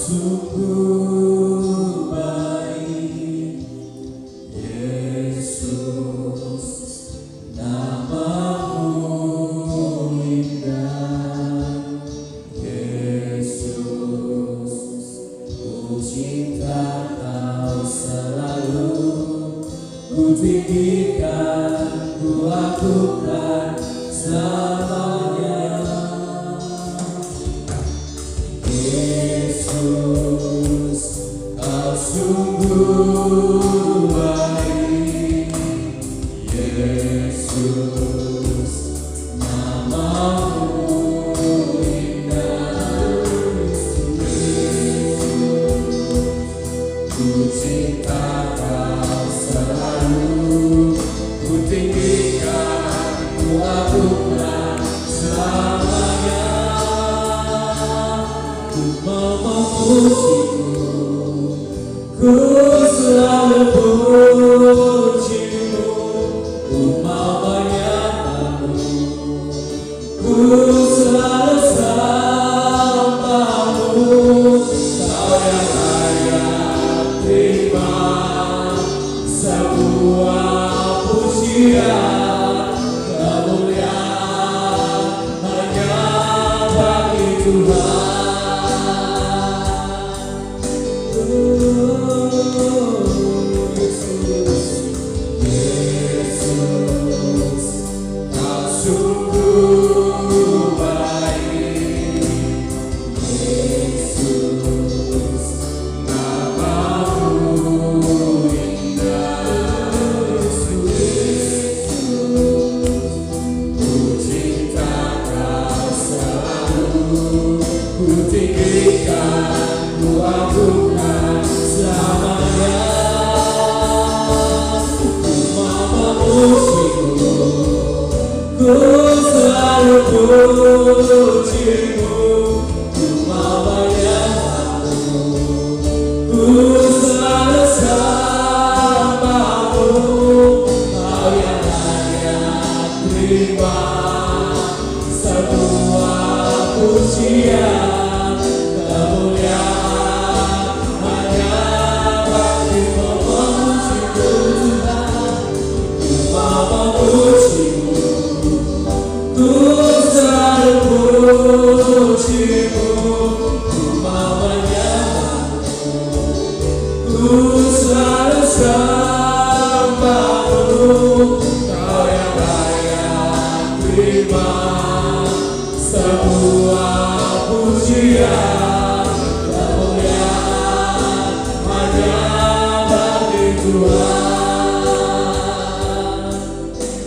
Sungguh baik. selamanya. Yesus, Kau sungguh baik. Yesus, namamu indah. Ku cinta Kau selalu, ku tinggikan, ku agungkan selamanya. Ku memujimu, ku selalu pujimu, ku menyembahmu, ku selalu sembahmu. Kau yang layak terima sebuah pujian, kemuliaan hanya bagi Tuhan. Yesus, Kau sungguh baik. Yesus, namamu indah. Yesus, ku cinta Kau selalu, ku tinggikan, ku agungkan selamanya. Ku memujimu, ku selalu pujimu, ku menyembahmu, ku selalu sembahmu. Kau yang layak terima sebuah pujian, kemuliaan hanya bagi-Mu. Memujimu Tuhan, ku memujimu, ku selalu pujimu, ku menyembahmu, ku selalu sembahmu. Kau yang layak terima sebuah pujian, kemuliaan hanya bagi Tuhan.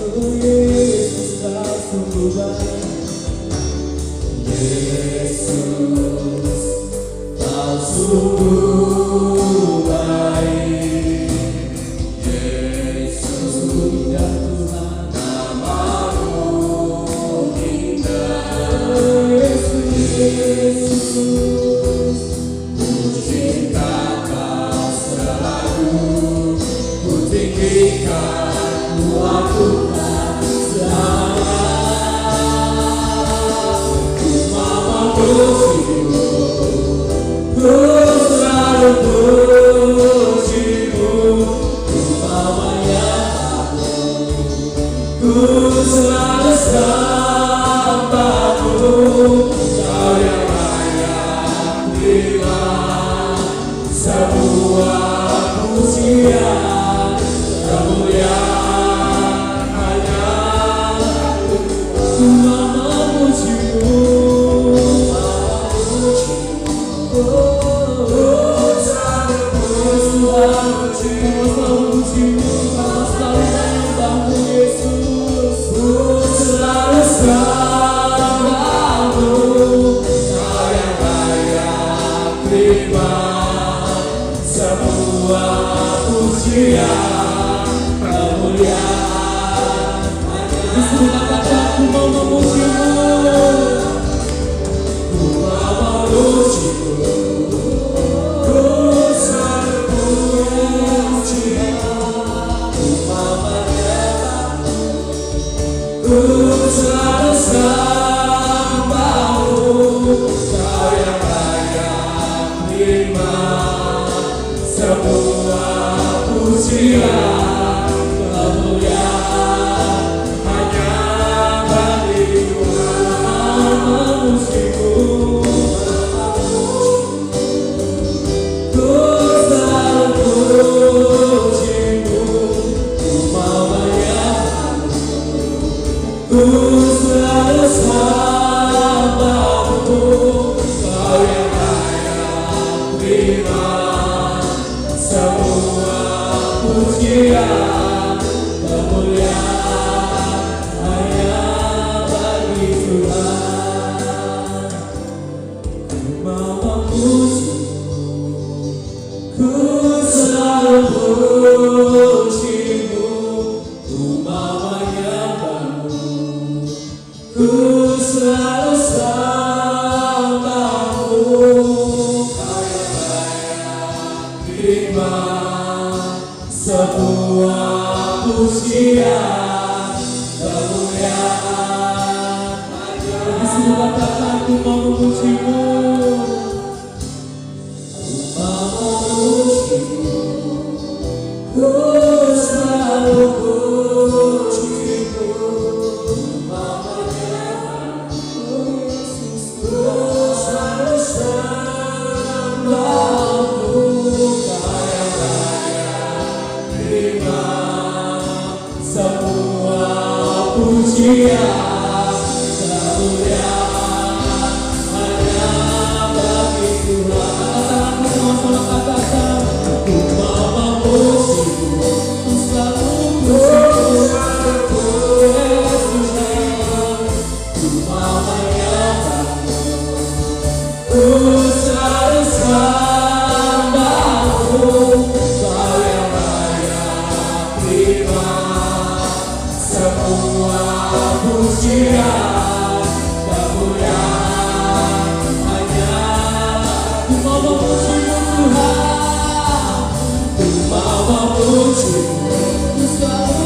Oh Yesus, Kau sungguh baik. Yesus, Kau sungguh baik. Yesus, indah Tuhan, namamu indah. Yesus, ku cinta Kau selalu, ku tinggikan, ku agungkan selamanya. Ku memujimu, ku selalu pujimu, ku menyembahmu, ku selalu sembahmu. Kau yang layak terima sebuah pujian, kemuliaan hanya ku memujimu, ku selalu pujimu, Kau selalu menyembahmu. Yesus, ku selalu sembahmu. Kau yang layak terima sebuah pujian, kemuliaan hanya. Disuruh katakan, ku mau memujimu, ku mau memujimu, ku selalu pujimu, ku menyembahmu, ku selalu ku selalu samamu. Terima sebuah pujian kemuliaan. Di sini katakan ku mau memujimu, ku mau memujimu, ku selalu pujimu, ku selalu sembahmu. Terima semua pujian kemuliaan hanya bagi Tuhan. Katakan sama-sama, katakan ku mau memujimu, ku selalu pujimu, Yesus Tuhan. Ku mau menyembahmu, ku selalu sembahmu. Terima semua pujian kemuliaan hanya ku mau memujimu Tuhan, ku mau memujimu, ku selalu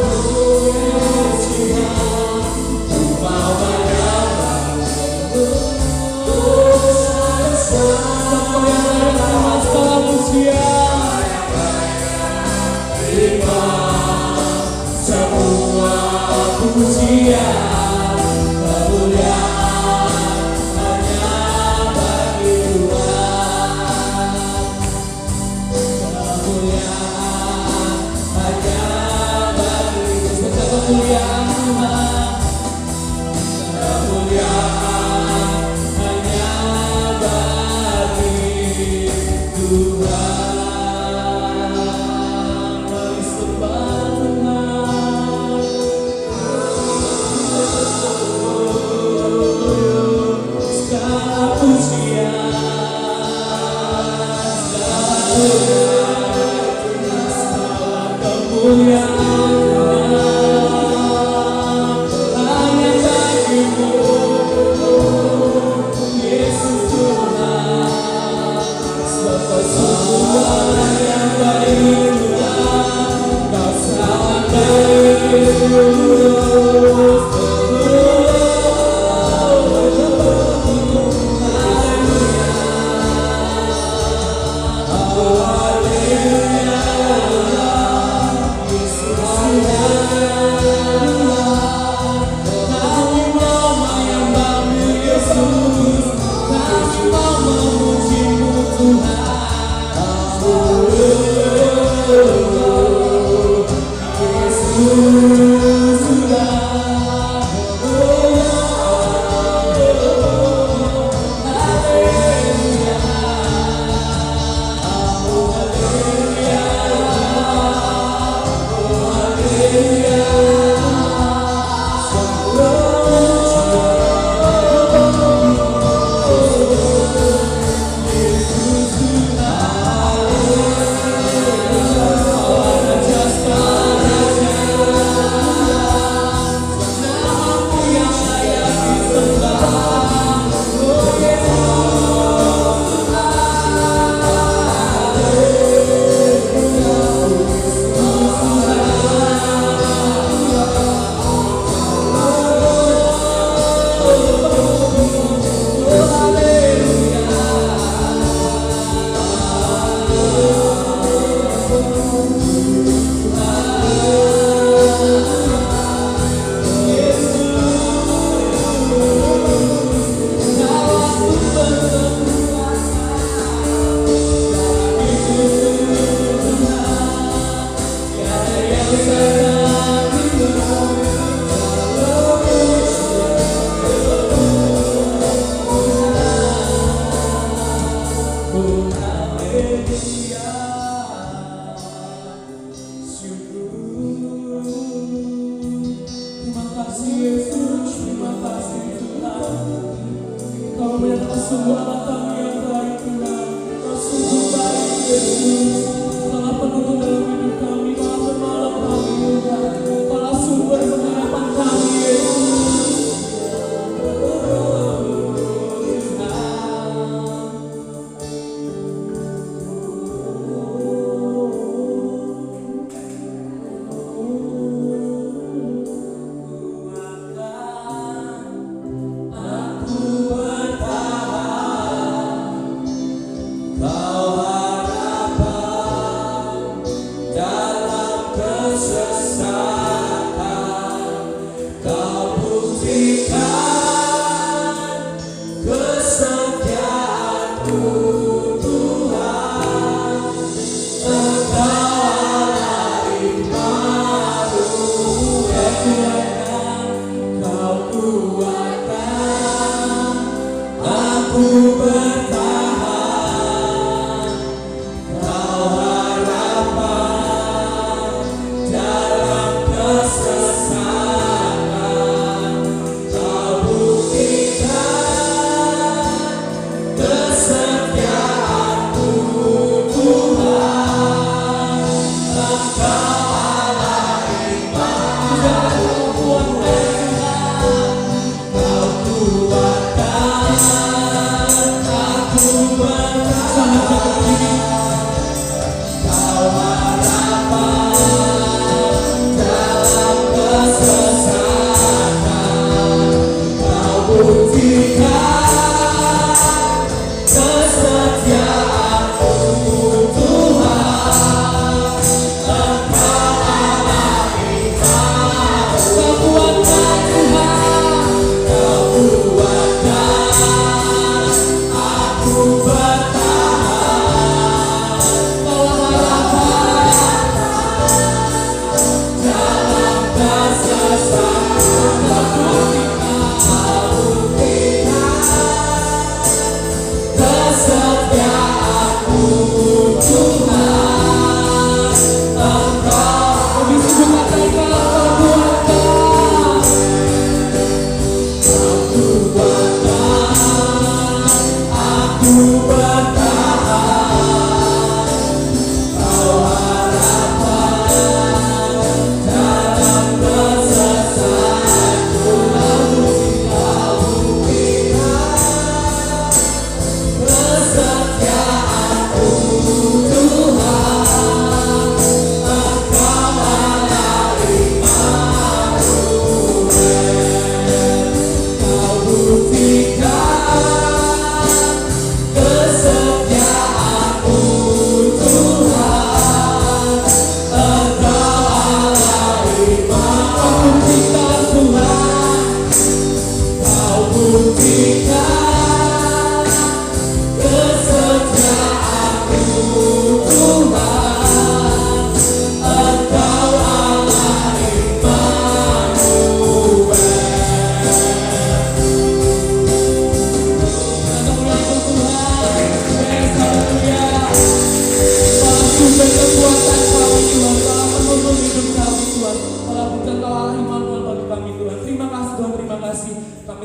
pujimu, ku mau menyembahmu, ku selalu sembahmu. Segala pujian, terima semua pujian kemuliaan hanya bagi Tuhan. Kemuliaan hanya bagi Tuhan. Kemuliaan Tuhan, kemuliaan hanya bagi Tuhan. Semua kami yang baik Tuhan, Kau sungguh baik Yesus. Kau penuh dalam hidup kami, Kau pemalam kami Tuhan, Kau sumber pengharapan kami Yesus.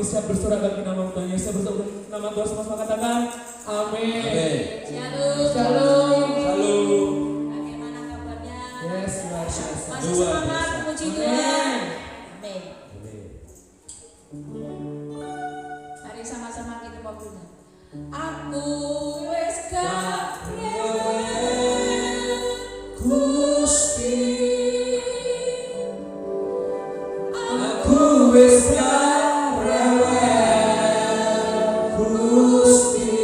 siap bersorak bagi nama Tuhan Yesus. Bersorak nama Tuhan semua katakan amin. Shalom. Shalom. Shalom. Bagaimana kabarnya? Yes, luar biasa. Masih semangat memuji Tuhan. Amin. Mari sama-sama kita ngobrol. Aku wis gak rewel Gusti. Aku wis gak rewel Gusti.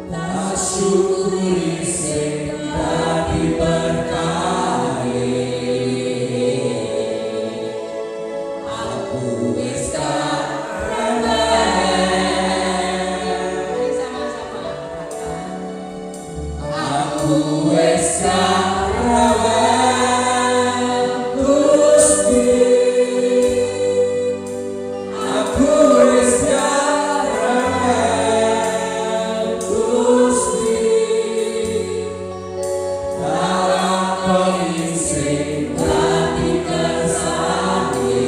Tak syukuri sing dadi berkahi. Aku wis gak Mari sama-sama katakan. Aku wis gak rewel Gusti. Aku wis gak rewel Gusti. Lakoni sing dadi kersane.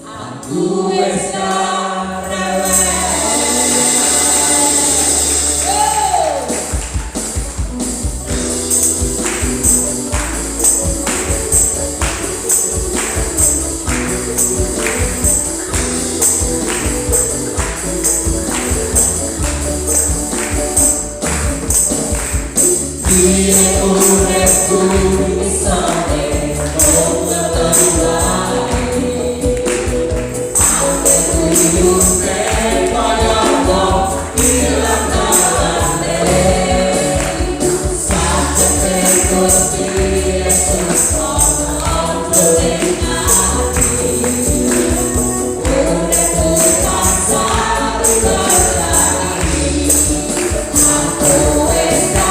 Aku wis gak rewel. Biar uripku bisa mung ngeteni. Aku kaya wong ilang dalane. Sakjane Gusti Yesus ana ing ati. Uripku tansah diberkahi. Aku wis gak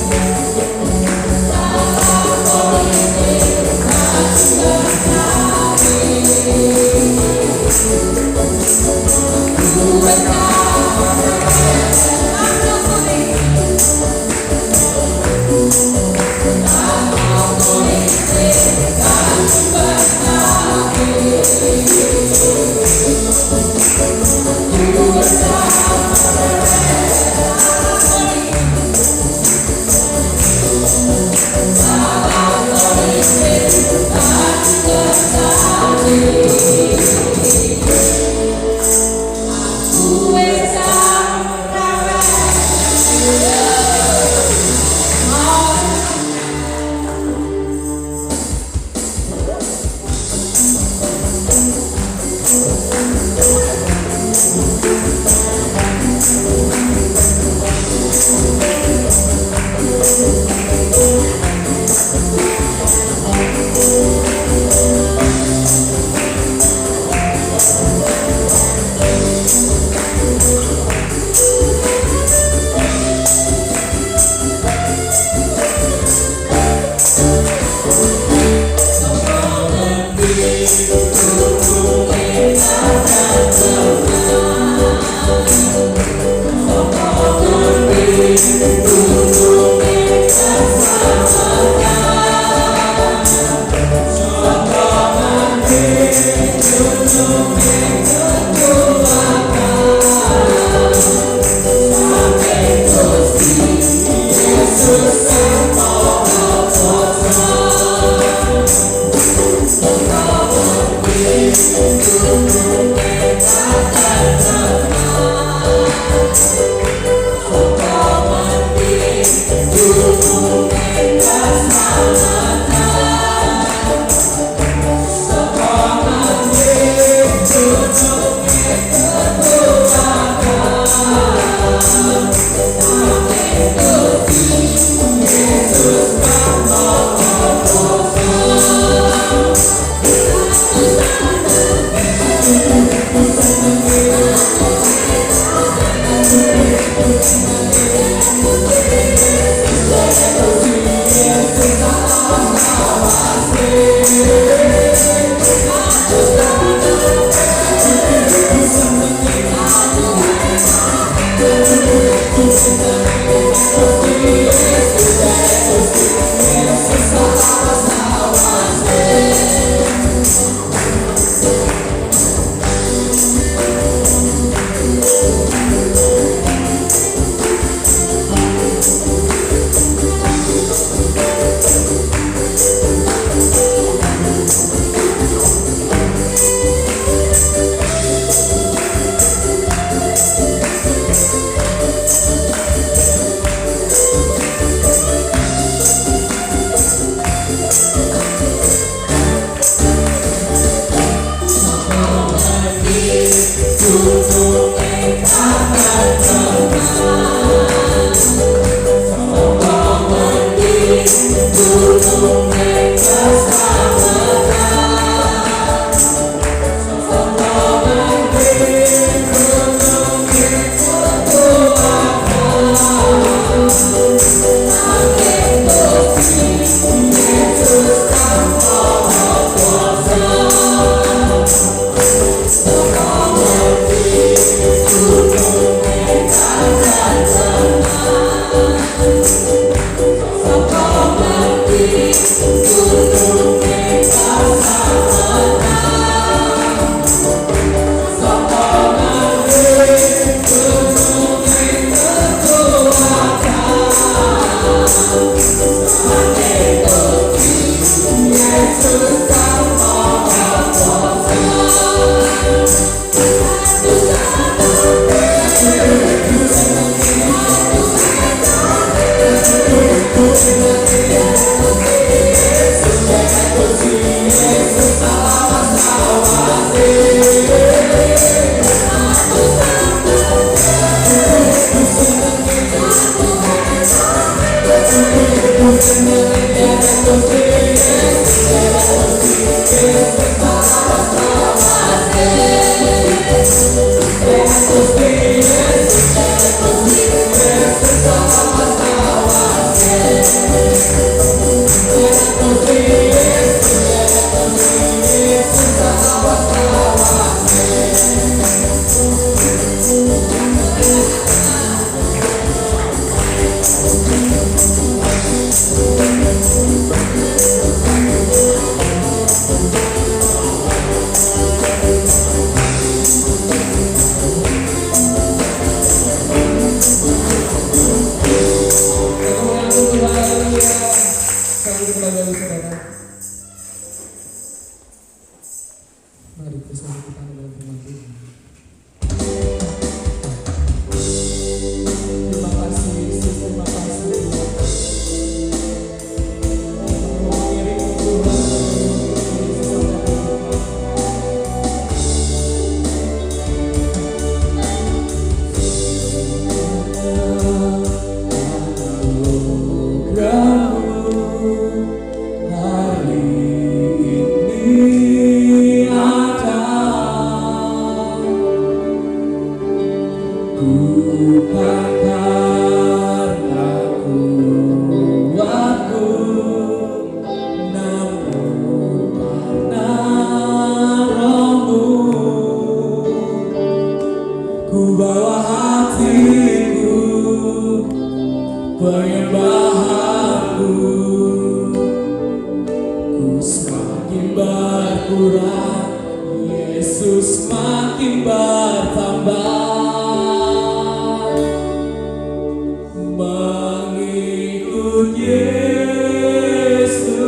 Yesus Mari bersama kita dalam firman Tuhan. Terima kasih Yesus, terima kasih Tuhan. Kami mau mengiringi Tuhan. Ku bawa hatiku, penyembahanku, ku semakin berkurang, Yesus semakin bertambah. Mengikut Yesus,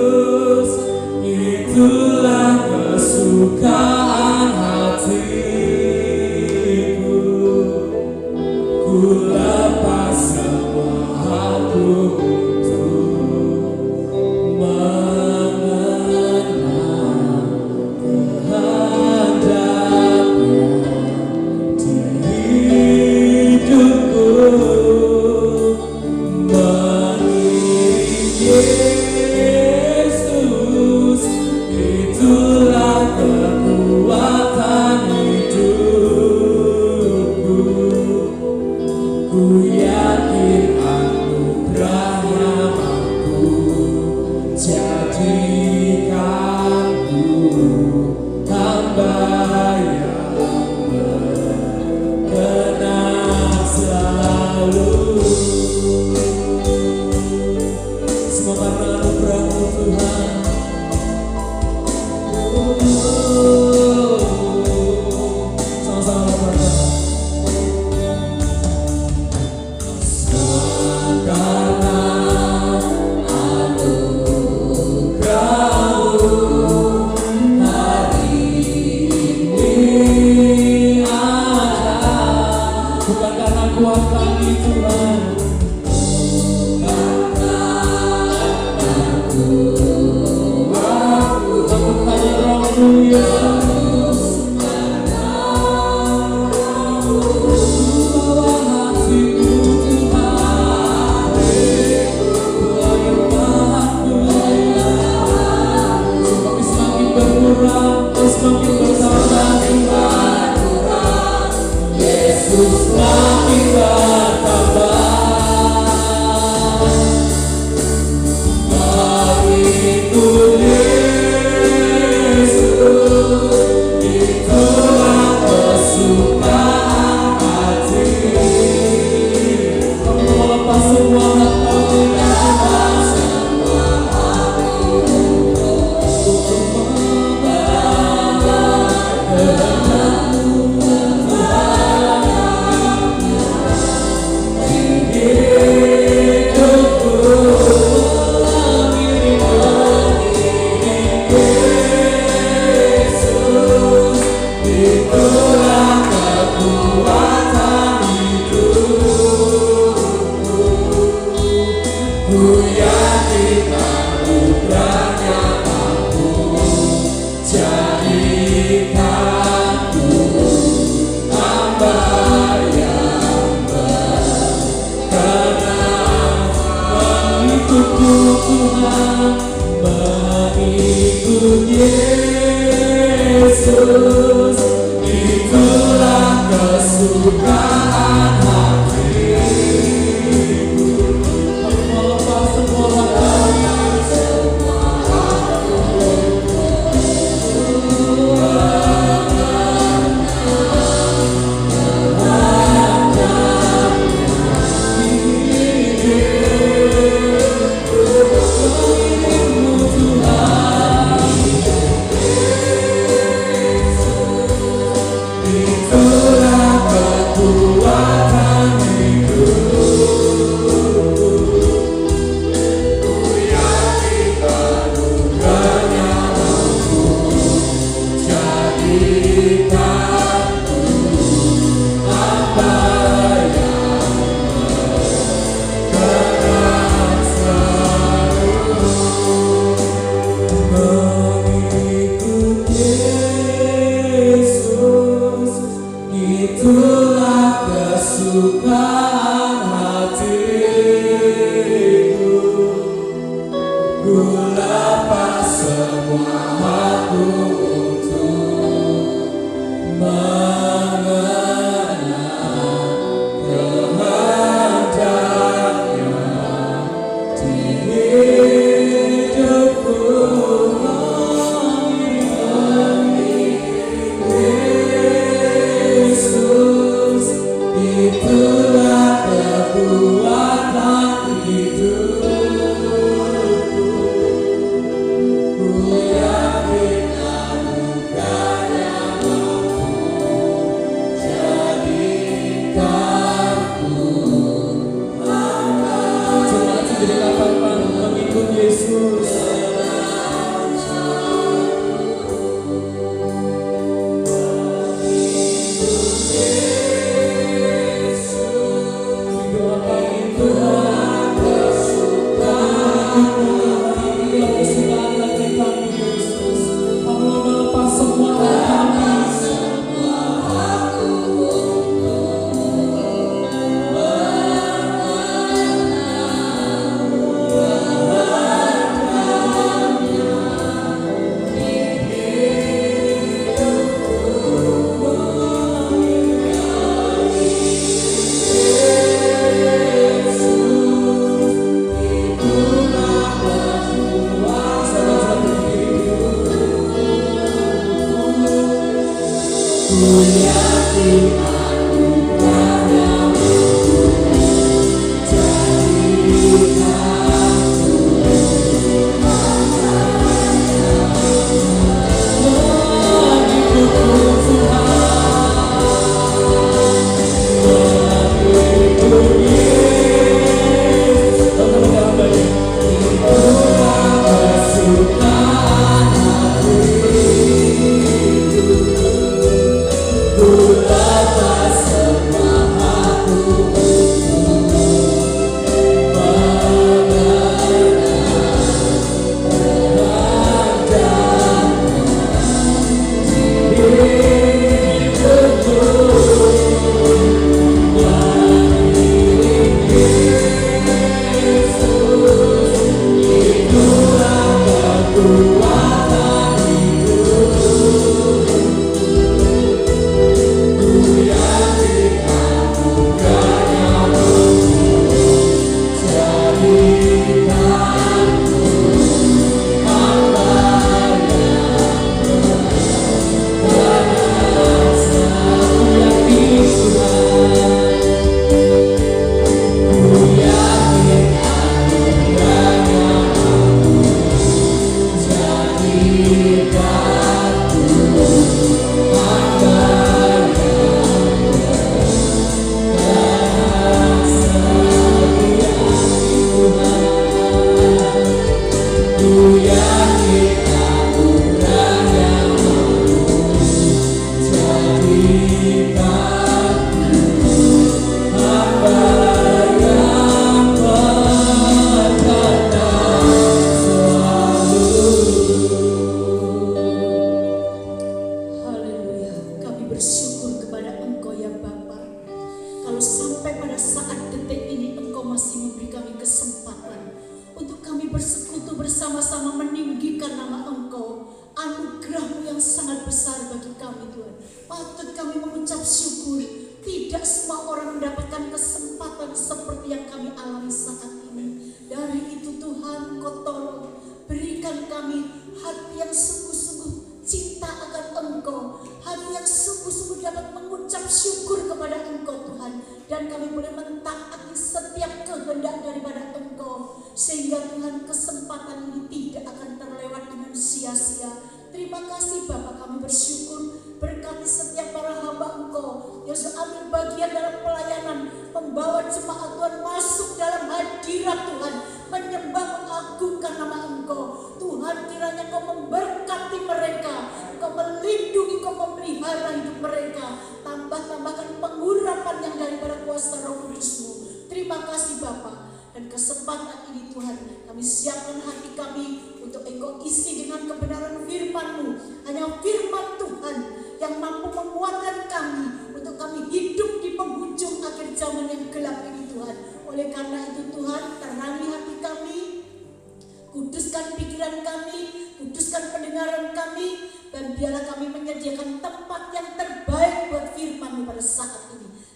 itulah kesukaan hati. Ku lepas semua hatiku untuk mengenal kehendaknya di hidupku. Mengiring Yesus, itulah kekuatan hidupku. Ku yakin anugerahnya mampu jadikanku hamba yang berkenan selalu. Semua karena anugerah-Mu Tuhan. Sama-sama berkata. Bukan karena kuat kami Tuhan, namun hanya Roh-Mu Yesus. Bawa hatiku Tuhan, penyembahanku, semakin berkurang, semakin bertambah Tuhan. Yesus semakin bertambah. Mengikut Yesus, itulah kesukaan hati. Kami mau lepas semua hati untuk mengenal kehendak-Mu hidupku. Mengiring Yesus, itulah kekuatan hidupku. Ku yakin anugerahnya mampu jadikanku hamba yang berkenan. Mengikutku Tuhan, mengikut Yesus, itulah kesukaan hatiku. Kami melepas semua hati.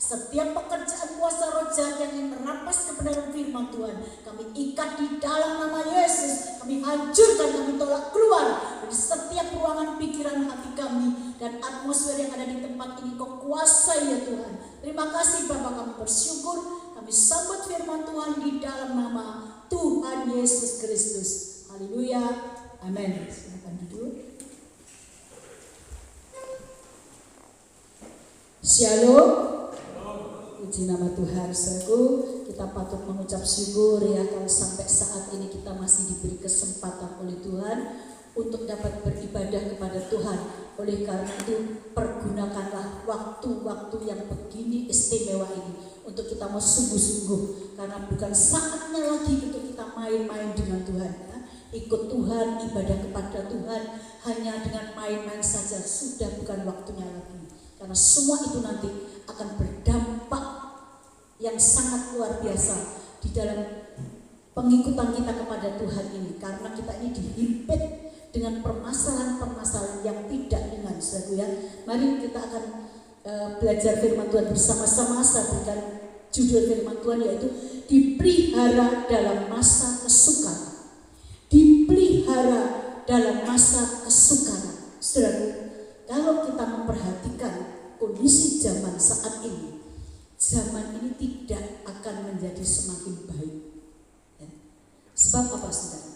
Setiap pekerjaan kuasa roh jahat yang ingin merampas kebenaran firman Tuhan, kami ikat di hancurkan, kami tolak keluar dari setiap ruangan pikiran hati kami dan atmosfer yang ada di tempat ini. Kau kuasai ya Tuhan. Terima kasih Bapa, kami bersyukur. Kami sambut firman Tuhan di dalam nama Tuhan Yesus Kristus. Haleluya. Amin. Silakan duduk. Shalom. Puji nama Tuhan. Saudaraku, kita patut mengucap syukur ya kalau sampai saat ini kita masih diberi kesempatan oleh Tuhan untuk dapat beribadah kepada Tuhan. Oleh karena itu, pergunakanlah waktu-waktu yang begini istimewa ini untuk kita mau sungguh-sungguh, karena bukan saatnya lagi untuk kita main-main dengan Tuhan ya. Ikut Tuhan, ibadah kepada Tuhan hanya dengan main-main saja sudah bukan waktunya lagi, karena semua itu nanti akan berdampak yang sangat luar biasa di dalam pengikutan kita kepada Tuhan ini, karena kita ini dihimpit dengan permasalahan-permasalahan yang tidak ringan. Saudara ya, mari kita akan belajar firman Tuhan bersama-sama. Saya berikan judul firman Tuhan yaitu dipelihara dalam masa kesukaran. Dipelihara dalam masa kesukaran. Saudara, kalau kita memperhatikan kondisi zaman saat ini, zaman ini tidak akan menjadi semakin baik ya. Sebab apa saudara?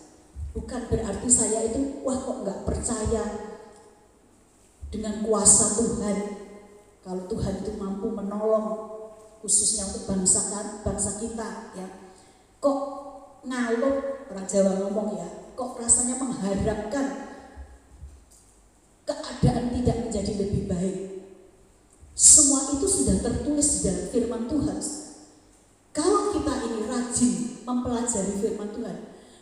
Bukan berarti saya itu wah kok nggak percaya dengan kuasa Tuhan. Kalau Tuhan itu mampu menolong khususnya untuk bangsa kita ya. Kok ngaluk, orang Jawa ngomong ya, kok rasanya mengharapkan keadaan tidak menjadi lebih baik. Semua itu sudah tertulis di dalam firman Tuhan. Kalau kita ini rajin mempelajari firman Tuhan,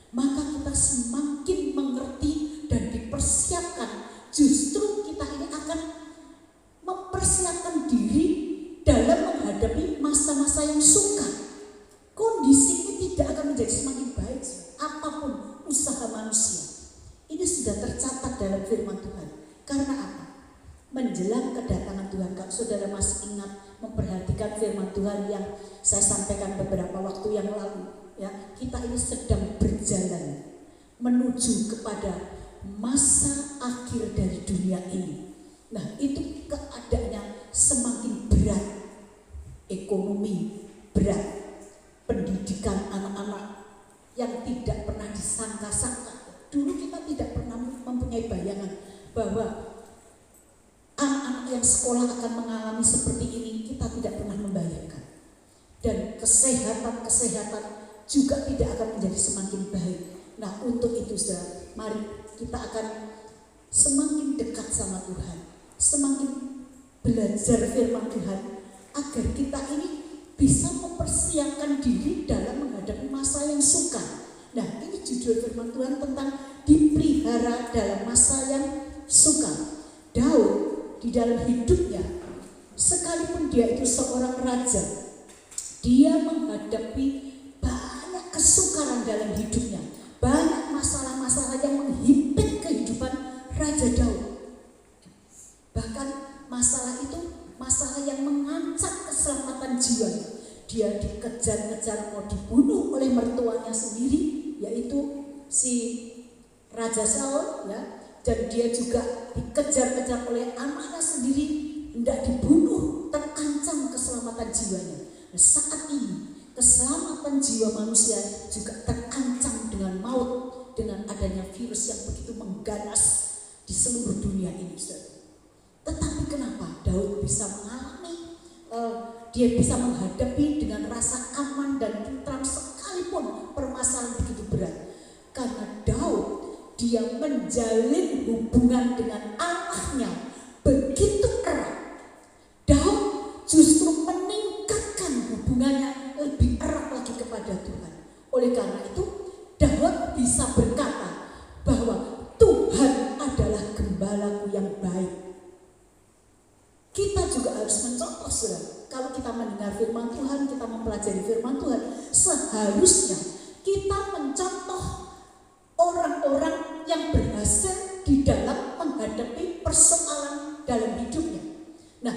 maka kita semakin mengerti dan dipersiapkan. Justru kita ini akan mempersiapkan diri dalam menghadapi masa-masa yang sukar. Kondisi ini tidak akan menjadi semakin baik apapun usaha manusia. Ini sudah tercatat dalam firman Tuhan. Karena apa? Menjelang kedatangan Tuhan. Kalau saudara masih ingat memperhatikan firman Tuhan yang saya sampaikan beberapa waktu yang lalu ya, kita ini sedang berjalan menuju kepada masa akhir dari dunia ini. Nah, itu keadaannya semakin berat. Ekonomi berat, pendidikan anak-anak yang tidak pernah disangka-sangka. Dulu kita tidak pernah mempunyai bayangan bahwa anak-anak yang sekolah akan mengalami seperti ini, kita tidak pernah membayangkan. Dan kesehatan juga tidak akan menjadi semakin baik. Nah, untuk itu saudara, mari kita akan semakin dekat sama Tuhan, semakin belajar firman Tuhan, agar kita ini bisa mempersiapkan diri dalam menghadapi masa yang sukar. Nah, ini judul firman Tuhan tentang dipelihara dalam masa yang sukar. Daud di dalam hidupnya, sekalipun dia itu seorang raja, dia menghadapi banyak kesukaran dalam hidupnya, banyak masalah-masalah yang menghimpit kehidupan Raja Daud. Bahkan masalah itu masalah yang mengancam keselamatan jiwa. Dia dikejar-kejar, mau dibunuh oleh mertuanya sendiri, yaitu si Raja Saul ya. Dan dia juga dikejar-kejar oleh anaknya sendiri, hendak dibunuh, terancam keselamatan jiwanya. Nah, saat ini keselamatan jiwa manusia juga terancam dengan maut, dengan adanya virus yang begitu mengganas di seluruh dunia ini. Tetapi kenapa Daud bisa mengalami, dia bisa menghadapi dengan rasa aman dan tentram sekalipun permasalahan begitu berat? Karena Daud, dia menjalin hubungan dengan Allahnya begitu erat. Daud justru meningkatkan hubungannya lebih erat lagi kepada Tuhan. Oleh karena itu, Daud bisa berkata bahwa Tuhan adalah gembalaku yang baik. Kita juga harus mencontoh, saudara. Kalau kita mendengar firman Tuhan, kita mempelajari firman Tuhan, seharusnya kita mencontoh orang-orang yang berhasil di dalam menghadapi persoalan dalam hidupnya. Nah,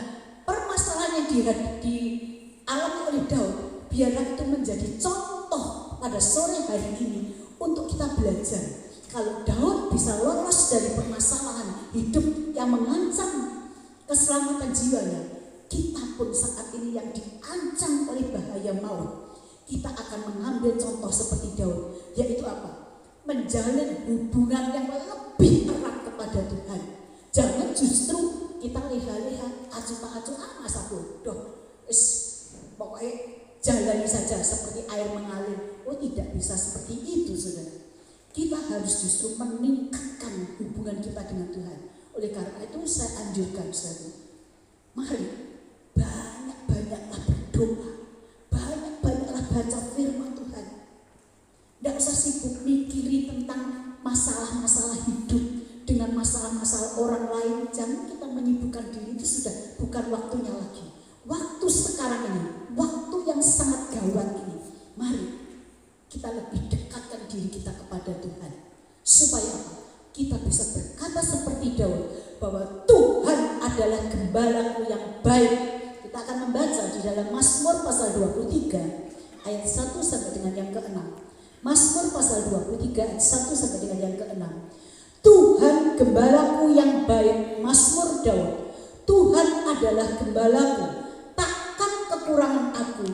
permasalahan yang dialami oleh Daud, biarlah itu menjadi contoh pada sore hari ini untuk kita belajar Kalau Daud bisa lolos dari permasalahan hidup yang mengancam keselamatan jiwanya, kita pun saat ini yang diancam oleh bahaya maut, kita akan mengambil contoh seperti Daud, yaitu apa? Menjalin hubungan yang lebih erat kepada Tuhan. Jangan justru kita leha-leha, acuh-acuh, masa bodoh, pokoknya jalani saja seperti air mengalir. Oh, tidak bisa seperti itu, saudara. Kita harus justru meningkatkan hubungan kita dengan Tuhan. Oleh karena itu saya anjurkan, saudara, mari banyak-banyaklah berdoa, banyak-banyaklah baca firman Tuhan. Tidak usah sibuk mikiri tentang masalah-masalah hidup dengan masalah-masalah orang lain. Jangan kita menyibukkan diri, itu sudah bukan waktunya lagi. Waktu sekarang ini, waktu yang sangat gawat ini, mari kita lebih dekatkan diri kita kepada Tuhan. Supaya apa? Kita bisa berkata seperti Daud, bahwa Tuhan adalah gembalaku yang baik. Kita akan membaca di dalam Mazmur pasal 23 ayat 1 sampai dengan yang ke-6. Mazmur pasal 23 ayat 1 sampai dengan yang ke-6. Tuhan gembalaku yang baik, Mazmur Daud. Tuhan adalah gembalaku, takkan kekurangan aku.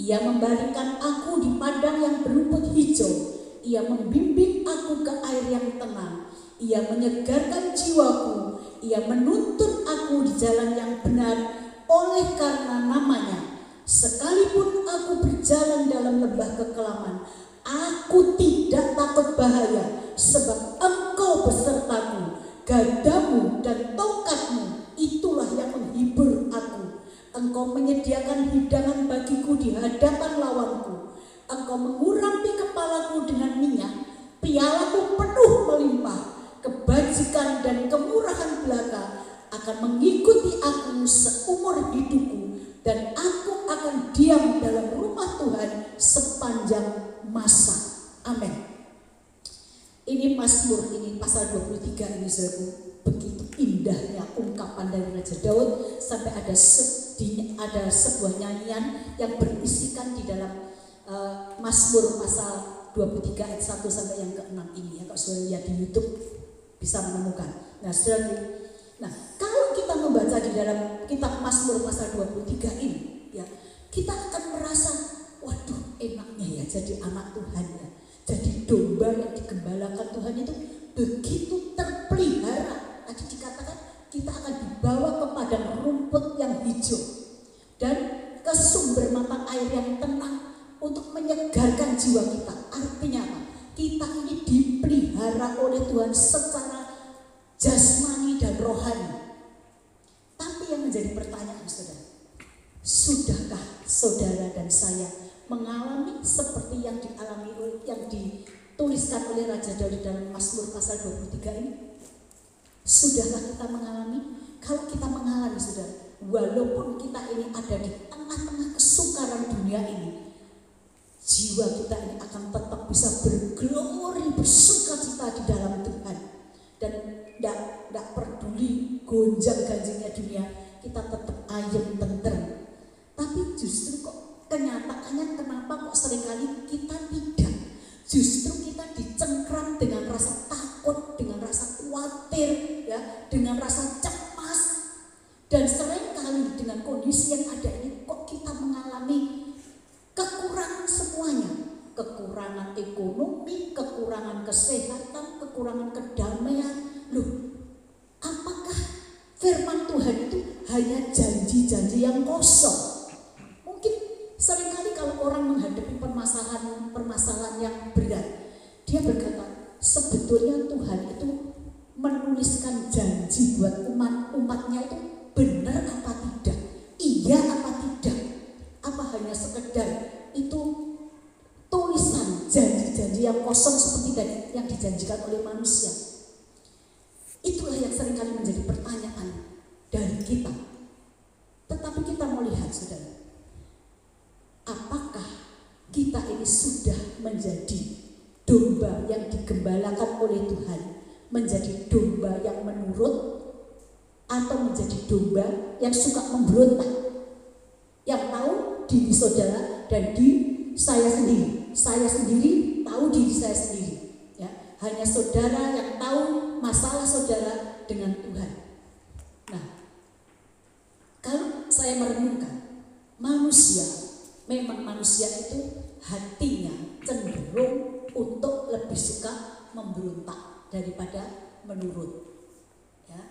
Ia membaringkan aku di padang yang berumput hijau. Ia membimbing aku ke air yang tenang. Ia menyegarkan jiwaku. Ia menuntun aku di jalan yang benar oleh karena namanya. Sekalipun aku berjalan dalam lembah kekelaman, aku tidak takut bahaya, sebab Engkau besertaku. Gadamu dan tongkatmu itulah yang menghibur aku. Engkau menyediakan hidangan bagiku di hadapan lawanku. Engkau mengurapi kepalaku dengan minyak, pialaku penuh melimpah. Kebajikan dan kemurahan belaka akan mengikuti aku seumur hidupku, dan aku akan diam dalam rumah Tuhan sepanjang masa. Amin. Ini Mazmur ini pasal 23 ini, saudaraku, begitu indahnya ungkapan dari Raja Daud, sampai ada sebuah nyanyian yang berisikan di dalam Mazmur pasal 23 ayat 1 sampai yang ke-6 ini. Ya, kalau saudara lihat di YouTube bisa menemukan. Nah, saudara, kalau kita membaca di dalam kitab Mazmur pasal 23 ini, ya, kita akan merasa, waduh, enaknya ya jadi anak Tuhan ya. Jadi domba yang digembalakan Tuhan itu begitu terpelihara. Tadi dikatakan kita akan dibawa ke padang rumput yang hijau dan ke sumber mata air yang tenang untuk menyegarkan jiwa kita. Artinya apa? Kita ini dipelihara oleh Tuhan secara jasmani dan rohani. Tapi yang menjadi pertanyaan, saudara, sudahkah saudara dan saya mengalami seperti yang dituliskan oleh Raja Daud dalam Mazmur pasal 23 ini? Sudahkah kita mengalami? Kalau kita mengalami, saudara, walaupun kita ini ada di tengah-tengah kesukaran dunia ini, jiwa kita ini akan tetap bisa berglori, bersukacita di dalam Tuhan. Dan tidak peduli gonjang-ganjingnya dunia, kita tetap ayem tentrem. Tapi justru kok kenyataannya kenapa kok seringkali kita tidak? Justru kita dicengkram dengan rasa takut, dengan rasa khawatir, ya, dengan rasa cemas. Dan seringkali dengan kondisi yang ada ini kok kita mengalami kekurangan semuanya. Kekurangan ekonomi, kekurangan kesehatan, kekurangan kedamaian. Loh, apakah firman Tuhan itu hanya janji-janji yang kosong? Mungkin seringkali kalau orang menghadapi permasalahan yang berat, dia berkata, sebetulnya Tuhan itu menuliskan janji buat umatnya itu benar apa tidak? Iya apa tidak? Apa hanya sekedar itu tulisan janji-janji yang kosong seperti yang dijanjikan oleh manusia? Itulah yang seringkali menjadi pertanyaan dari kita. Tetapi kita mau lihat, saudara, apakah kita ini sudah menjadi domba yang digembalakan oleh Tuhan, menjadi domba yang menurut, atau menjadi domba yang suka memberontak, yang tahu diri saudara dan di saya sendiri tahu diri saya sendiri, ya, hanya hanya saudara yang tahu masalah saudara dengan Tuhan. Nah, kalau saya merenungkan, memang manusia itu hatinya cenderung untuk lebih suka memberontak daripada menurut. Ya,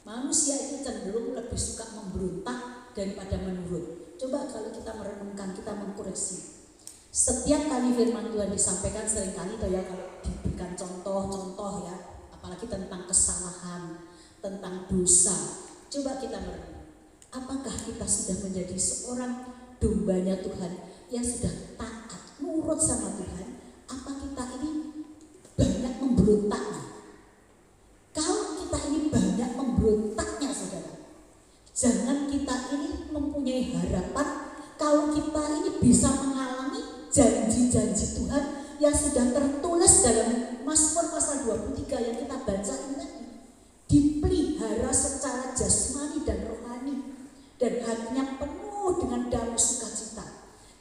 manusia itu cenderung lebih suka memberontak daripada menurut. Coba kalau kita merenungkan, kita mengkoreksi. Setiap kali firman Tuhan disampaikan, seringkali ya kalau diberikan contoh-contoh ya, apalagi tentang kesalahan, tentang dosa. Coba kita merenung, apakah kita sudah menjadi seorang dombanya Tuhan yang sudah taat, nurut sama Tuhan? Apa kita ini banyak memberontaknya? Kalau kita ini banyak memberontaknya, saudara, jangan kita ini mempunyai harapan kalau kita ini bisa menghalangi janji-janji Tuhan yang sudah tertulis dalam Mazmur pasal 23 yang kita baca ini tadi. Dipelihara secara jasmani dan rohani, dan hatinya penuh dengan damai sukacita.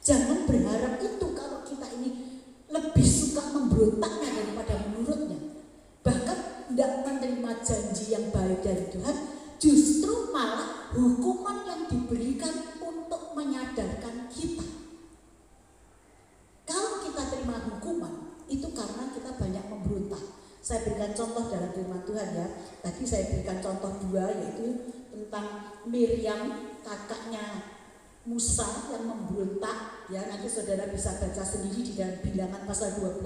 Jangan berharap itu kalau kita ini lebih suka memberontaknya daripada menurutnya. Bahkan tidak menerima janji yang baik dari Tuhan, justru malah hukuman yang diberikan untuk menyadarkan kita. Kalau kita terima hukuman, itu karena kita banyak memberontak. Saya berikan contoh dalam firman Tuhan ya. Tadi saya berikan contoh 2, yaitu tentang Miriam, kakaknya Musa yang memberontak. Ya, nanti saudara bisa baca sendiri di dalam Bilangan pasal 12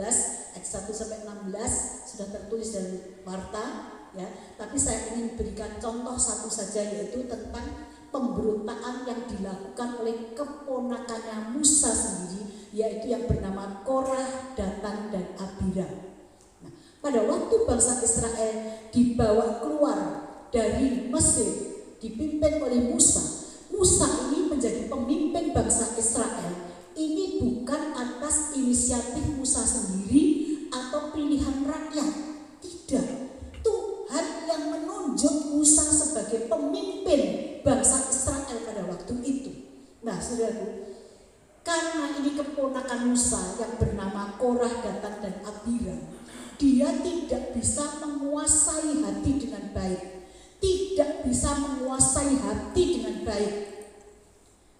ayat 1 sampai 16 sudah tertulis dalam warta. Ya, tapi saya ingin berikan contoh satu saja, yaitu tentang pemberontakan yang dilakukan oleh keponakannya Musa sendiri, yaitu yang bernama Korah, Datan, dan Abiram. Nah, pada waktu bangsa Israel dibawa keluar dari Mesir dipimpin oleh Musa, Musa ini menjadi pemimpin bangsa Israel. Ini bukan atas inisiatif Musa sendiri atau pilihan rakyat, tidak. Tuhan yang menunjuk Musa sebagai pemimpin bangsa Israel pada waktu itu. Nah, saudaraku, karena ini keponakan Musa yang bernama Korah, Datan, dan Abiram, dia tidak bisa menguasai hati dengan baik, tidak bisa menguasai hati dengan baik.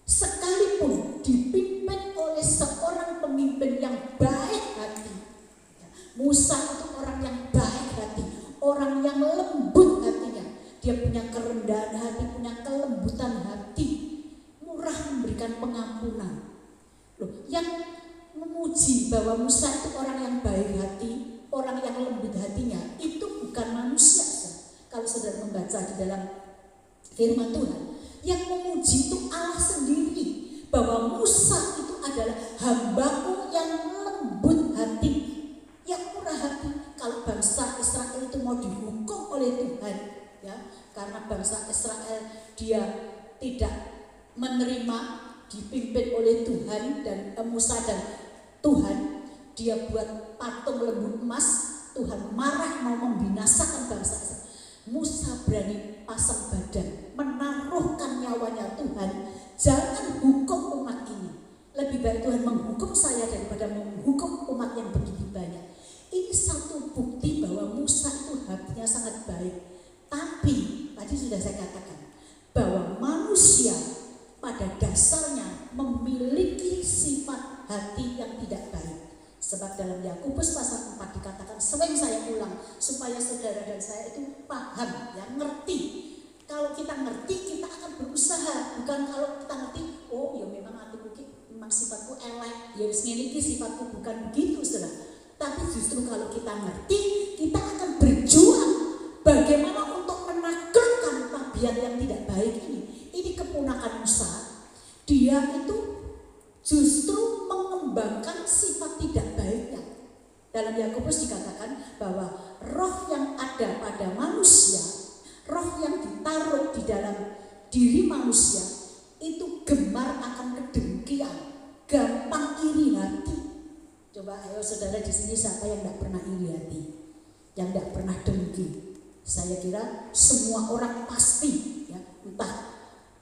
Sekalipun dipimpin oleh seorang pemimpin yang baik hati, Musa itu orang yang baik hati, orang yang lembut hatinya. Dia punya kerendahan hati, punya kelembutan hati, murah memberikan pengampunan. Loh, yang memuji bahwa Musa itu orang yang baik hati, orang yang lembut hatinya, itu bukan manusia. Kalau saudara membaca di dalam firman Tuhan, yang memuji itu Allah sendiri, bahwa Musa itu adalah hambaku yang lembut hati, yang murah hati. Kalau bangsa Israel itu mau dihukum oleh Tuhan, ya, karena bangsa Israel dia tidak menerima dipimpin oleh Tuhan dan Musa dan Tuhan, dia buat patung lembu emas. Tuhan marah mau membinasakan bangsa Israel. Musa berani pasang badan, menaruhkan nyawanya. Tuhan, jangan hukum umat ini. Lebih baik Tuhan menghukum saya daripada menghukum umat yang begitu banyak. Ini satu bukti bahwa Musa itu hatinya sangat baik. Tapi tadi sudah saya katakan bahwa manusia pada dasarnya memiliki sifat hati yang tidak baik. Sebab dalam Yakobus pasal 4 dikatakan, sering saya ulang supaya saudara dan saya itu paham, ya, ngerti. Kalau kita ngerti, kita akan berusaha. Bukan kalau kita ngerti, oh ya memang aku memang sifatku elek, ya wis ngene iki sifatku, bukan begitu, saudara. Tapi justru kalau kita ngerti, kita akan berjuang bagaimana untuk menaklukkan tabiat yang tidak baik ini. Ini keponakan Musa, dia itu justru mengembangkan sifat tidak baiknya. Dalam Yakobus dikatakan bahwa roh yang ada pada manusia, roh yang ditaruh di dalam diri manusia, itu gemar akan kedengkian, gampang iri hati. Coba ayo saudara di sini, siapa yang tidak pernah iri hati, yang tidak pernah dengki? Saya kira semua orang pasti, ya, entah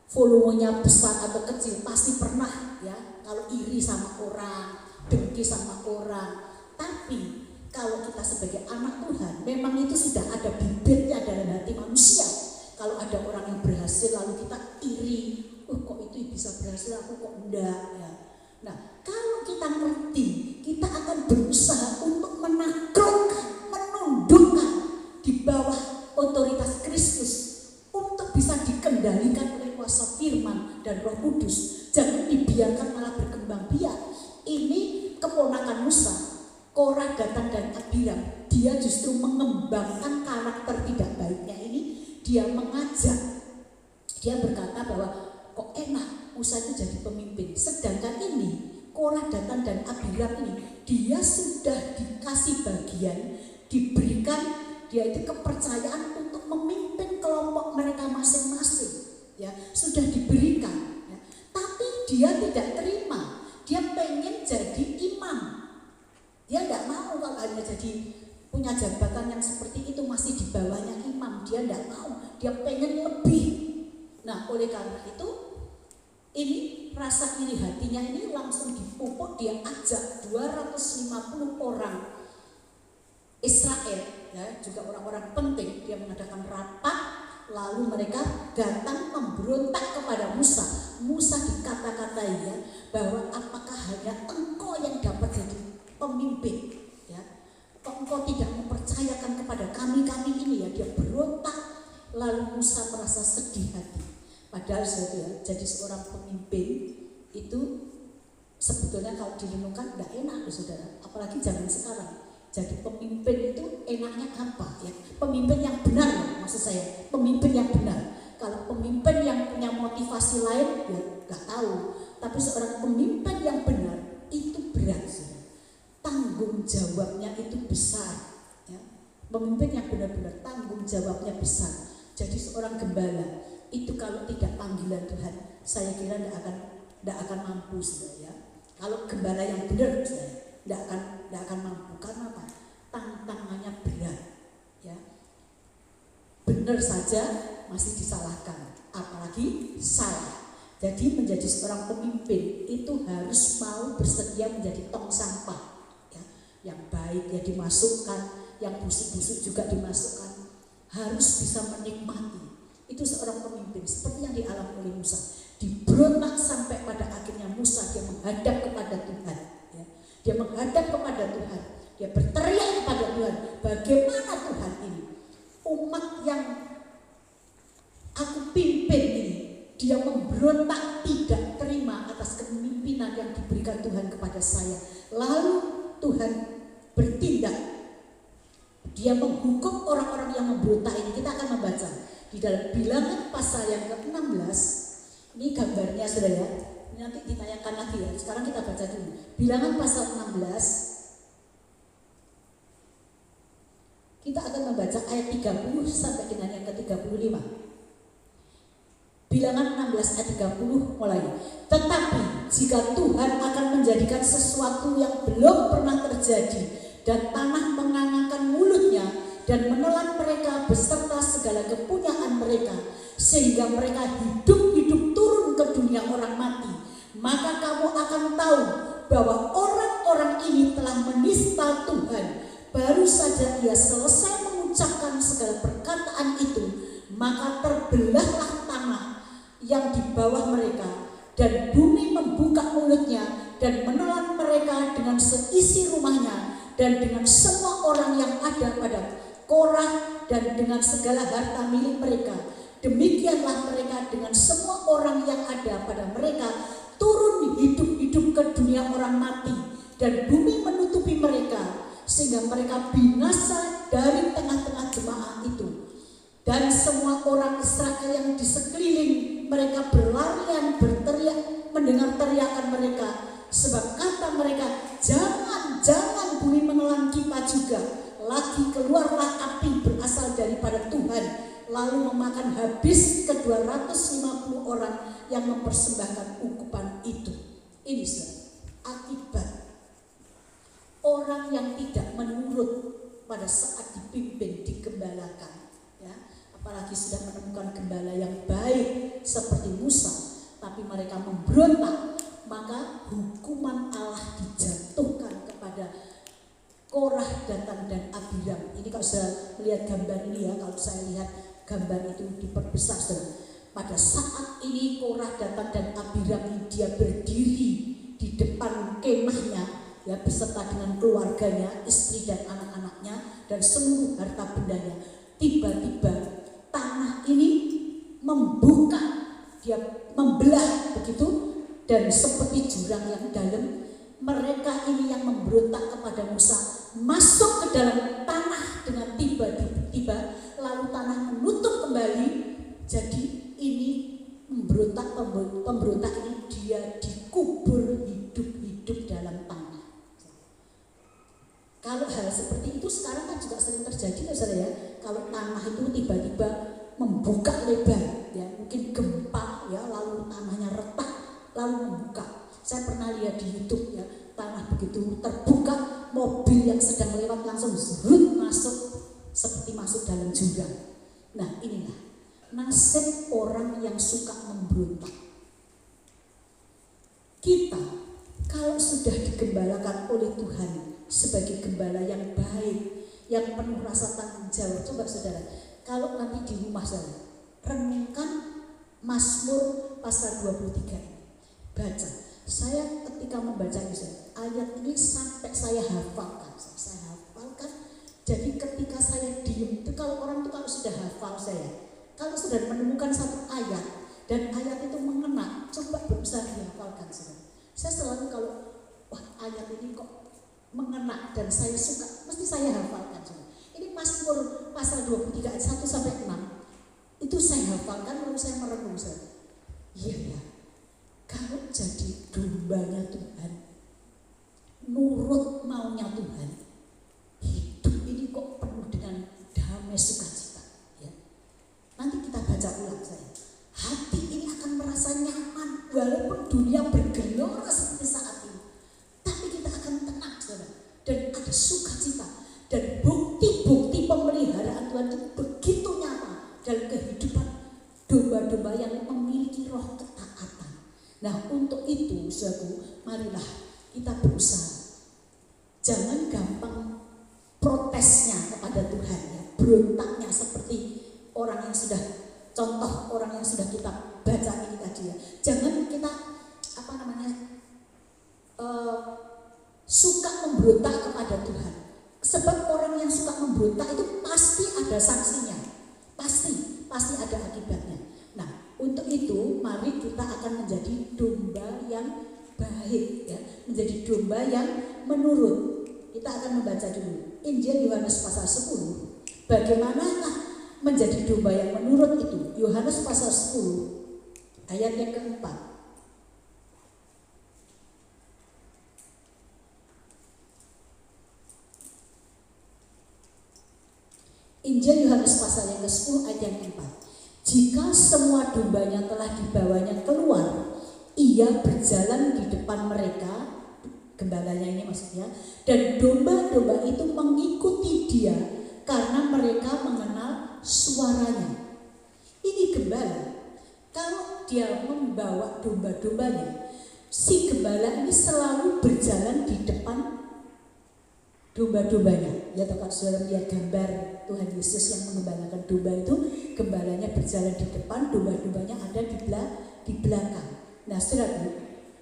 volumenya besar atau kecil, pasti pernah, ya, kalau iri sama orang, dengki sama orang. Tapi kalau kita sebagai anak Tuhan, memang itu sudah ada bibitnya dalam hati manusia. Kalau ada orang yang berhasil lalu kita iri, kok itu bisa berhasil, aku kok enggak ya. Nah, kalau kita ngerti, kita akan berusaha untuk menaklukkan, menundukkan di bawah otoritas Kristus untuk bisa dikendalikan oleh kuasa firman dan Roh Kudus. Jangan dibiarkan malah berkembang biak. Ini keponakan Musa, Korah, Datan dan Abiram. Dia justru mengembangkan karakter tidak baiknya ini. Dia mengajak, dia berkata bahwa kok enak Musa itu jadi pemimpin. Sedangkan ini Korah, Datan dan Abiram ini dia sudah dikasih bagian, diberikan dia itu kepercayaan untuk memimpin kelompok mereka masing-masing. Ya, sudah diberikan. Ya. Tapi dia tidak terima. Dia pengen jadi imam. Dia tidak mau kalau hanya jadi punya jabatan yang seperti itu masih di bawahnya imam. Dia tidak mau. Dia pengen lebih. Nah, oleh karena itu ini rasa iri hatinya ini langsung dipupuk. Dia ajak 250 orang Israel, ya, juga orang-orang penting. Dia mengadakan rapat, lalu mereka datang memberontak kepada Musa. Musa dikata-katai ya, bahwa apakah hanya engkau yang dapat jadi pemimpin, ya? Kok engkau tidak mempercayakan kepada kami ini ya? Dia berontak, lalu Musa merasa sedih hati. Padahal saudara, jadi seorang pemimpin itu sebetulnya kalau direnungkan tidak enak saudara, apalagi zaman sekarang. Jadi pemimpin itu enaknya apa ya? Pemimpin yang benar, maksud saya pemimpin yang benar. Kalau pemimpin yang punya motivasi lain ya nggak tahu. Tapi seorang pemimpin yang benar itu berat, saudara. Tanggung jawabnya itu besar. Ya. Pemimpin yang benar-benar tanggung jawabnya besar. Jadi seorang gembala itu kalau tidak panggilan Tuhan, saya kira tidak akan mampu, saudara. Ya. Kalau gembala yang benar, saudara, tidak akan mampu. Karena apa? Tantangannya berat, ya. Benar saja masih disalahkan, apalagi salah. Jadi menjadi seorang pemimpin itu harus mau bersedia menjadi tong sampah, ya. Yang baik ya dimasukkan, yang busuk-busuk juga dimasukkan. Harus bisa menikmati. Itu seorang pemimpin seperti yang dialami oleh Musa. Diberontak sampai pada akhirnya Musa dia menghadap kepada Tuhan, ya. Dia menghadap kepada Tuhan. Dia berteriak kepada Tuhan, bagaimana Tuhan ini? Umat yang aku pimpin ini, dia memberontak tidak terima atas kepemimpinan yang diberikan Tuhan kepada saya. Lalu Tuhan bertindak. Dia menghukum orang-orang yang memberontak ini. Kita akan membaca di dalam Bilangan pasal yang ke-16. Ini gambarnya saudara. Nanti ditayangkan lagi ya. Sekarang kita baca dulu. Bilangan pasal 16. Kita akan membaca ayat 30 sampai dengan yang ke-35. Bilangan 16 ayat 30 mulai. Tetapi jika Tuhan akan menjadikan sesuatu yang belum pernah terjadi dan tanah mengangangkan mulutnya dan menelan mereka beserta segala kepunyaan mereka sehingga mereka hidup-hidup turun ke dunia orang mati, maka kamu akan tahu bahwa orang-orang ini telah menista Tuhan. Baru saja ia selesai mengucapkan segala perkataan itu, maka terbelahlah tanah yang di bawah mereka dan bumi membuka mulutnya dan menelan mereka dengan seisi rumahnya dan dengan semua orang yang ada pada Korah dan dengan segala harta milik mereka. Demikianlah mereka dengan semua orang yang ada pada mereka turun hidup-hidup ke dunia orang mati dan bumi menutupi mereka sehingga mereka binasa dari tengah-tengah jemaah itu. Dan semua orang Israel yang di sekeliling mereka berlarian berteriak mendengar teriakan mereka, sebab kata mereka, jangan bumi menelan kita juga, lagi keluarlah api berasal daripada Tuhan, lalu memakan habis ke-250 orang yang mempersembahkan ukupan itu. Ini akibat orang yang tidak menurut pada saat dipimpin, digembalakan, ya. Apalagi sudah menemukan gembala yang baik seperti Musa, tapi mereka memberontak, maka hukuman Allah dijatuhkan kepada Korah, Datan, dan Abiram. Ini kalau saya lihat gambar ini ya, kalau saya lihat gambar itu diperbesar saudara. Pada saat ini Korah, Datan, dan Abiram ini dia berdiri di depan kemahnya ya, beserta dengan keluarganya, istri dan anak-anaknya dan seluruh harta bendanya. Tiba-tiba tanah ini membuka, dia membelah begitu, dan seperti jurang yang dalam. Mereka ini yang memberontak kepada Musa masuk ke dalam tanah dengan tiba-tiba, lalu tanah menutup kembali. Jadi ini pemberontak ini dia dikubur hidup-hidup dalam tanah. Kalau hal seperti itu sekarang kan juga sering terjadi ya saudara ya. Kalau tanah itu tiba-tiba membuka lebar ya, mungkin gempa ya, lalu tanahnya retak lalu membuka. Saya pernah lihat di YouTube ya, tanah begitu terbuka, mobil yang sedang lewat langsung zrut masuk seperti masuk dalam jurang. Nah, inilah nasib orang yang suka memberontak. Kita kalau sudah digembalakan oleh Tuhan sebagai gembala yang baik, yang penuh rasa tanggung jawab. Coba saudara, kalau nanti di rumah saya renungkan Mazmur pasal 23 ini, baca. Saya ketika membaca ayat ini sampai saya hafalkan. Jadi ketika saya diem itu, kalau orang itu kalau sudah hafal kalau sudah menemukan satu ayat dan ayat itu mengena, coba berusaha dihafalkan saudara. Saya selalu kalau wah ayat ini kok mengena dan saya suka, mesti saya hafalkan saudara. Ini Mazmur pasal 23 ayat 1 sampai 6 itu saya hafalkan, lalu saya merenung saudara. Iya ya. Kalau jadi dombanya Tuhan, nurut maunya Tuhan, hidup ini kok penuh dengan damai sukacita. Ya. Nanti kita baca ulang saya. Hati ini akan merasa nyaman walaupun dunia bergelora seperti saat ini. Tapi kita akan tenang saudara. Dan ada sukacita. Dan bukti-bukti pemeliharaan Tuhan itu begitu nyata dalam kehidupan domba-domba yang memiliki roh ketaatan. Nah untuk itu saudaraku, marilah kita berusaha. Jangan gampang protesnya kepada Tuhan ya, berontaknya seperti orang yang sudah, contoh orang yang sudah kita baca ini tadi ya. Jangan kita suka memberontak kepada Tuhan. Sebab orang yang suka memberontak itu pasti ada sanksinya, pasti ada akibatnya. Nah, untuk itu mari kita akan menjadi domba yang baik ya, menjadi domba yang menurut. Kita akan membaca dulu Injil Yohanes pasal 10. Bagaimanakah menjadi domba yang menurut itu? Yohanes pasal 10 ayat yang keempat. Injil Yohanes pasal yang ke-10 ayat yang keempat. Jika semua dombanya telah dibawanya keluar, ia berjalan di depan mereka, gembalanya ini maksudnya, dan domba-domba itu mengikuti dia karena mereka mengenal suaranya. Ini gembala, kalau dia membawa domba-dombanya, si gembala ini selalu berjalan di depan domba-dombanya. Ya, kalau saudara lihat gambar Tuhan Yesus yang mengembalakan domba itu, gembalanya berjalan di depan, domba-dombanya ada di belakang. Nah, saudara,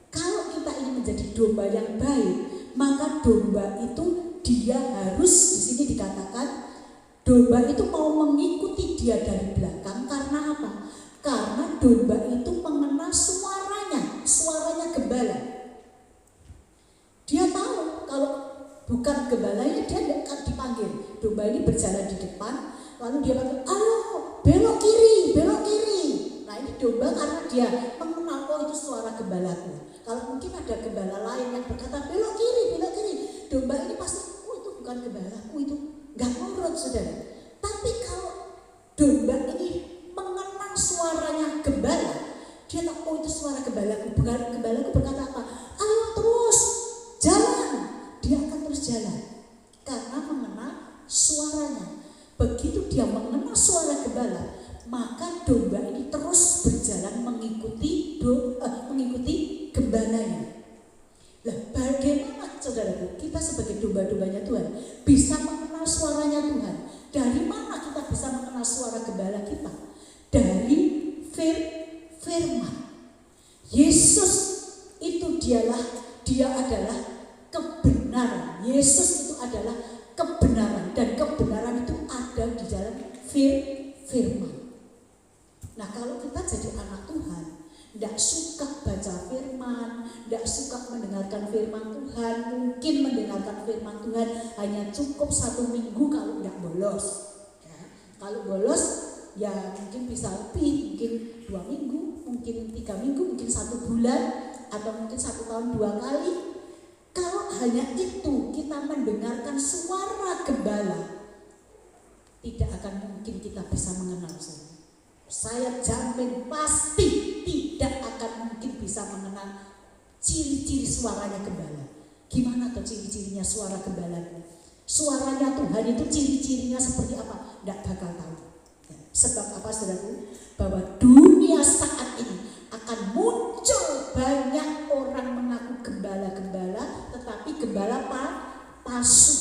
kalau kita ingin menjadi domba yang baik, maka domba itu dia harus, di sini dikatakan domba itu mau mengikuti dia dari belakang. Karena apa? Karena domba itu mengenal suaranya gembala. Dia tahu kalau bukan gembalanya dia tidak akan dipanggil. Domba ini berjalan di depan, lalu dia panggil, "Ayo, belok kiri." Nah, ini domba karena dia mengenal, oh itu suara gembalaku. Kalau mungkin ada gembala lain yang berkata, belok kiri. Domba ini pasti, oh itu bukan gembalaku, itu nggak nurut saudara. Tapi kalau domba ini mengenal suaranya gembala, dia tahu, oh itu suara gembalaku. Gembalaku berkata apa? Ayo terus jalan. Dia akan terus jalan karena mengenal suaranya. Begitu dia mengenal suara gembala, maka domba ini terus berjalan mengikuti gembalanya. Lah, bagaimana saudaraku, kita sebagai domba domba-dombanya Tuhan, bisa mengenal suaranya Tuhan. Dari mana kita bisa mengenal suara gembala kita? Dari firman. Yesus itu dia adalah kebenaran. Yesus itu adalah kebenaran, dan kebenaran itu ada di dalam firman. Nah, kalau kita jadi anak Tuhan, tidak suka baca firman, tidak suka mendengarkan firman Tuhan, mungkin mendengarkan firman Tuhan hanya cukup 1 minggu kalau tidak bolos. Ya, kalau bolos ya mungkin bisa lebih, mungkin 2 minggu, mungkin 3 minggu, mungkin 1 bulan, atau mungkin 1 tahun 2 kali. Kalau hanya itu kita mendengarkan suara gembala, tidak akan mungkin kita bisa mengenal Tuhan. Saya jamin pasti tidak akan mungkin bisa mengenal ciri-ciri suaranya gembala. Gimana tuh ciri-cirinya suara gembala? Suaranya Tuhan itu ciri-cirinya seperti apa? Tidak bakal tahu. Sebab apa, saudaraku? Bahwa dunia saat ini akan muncul banyak orang mengaku gembala-gembala, tetapi gembala palsu.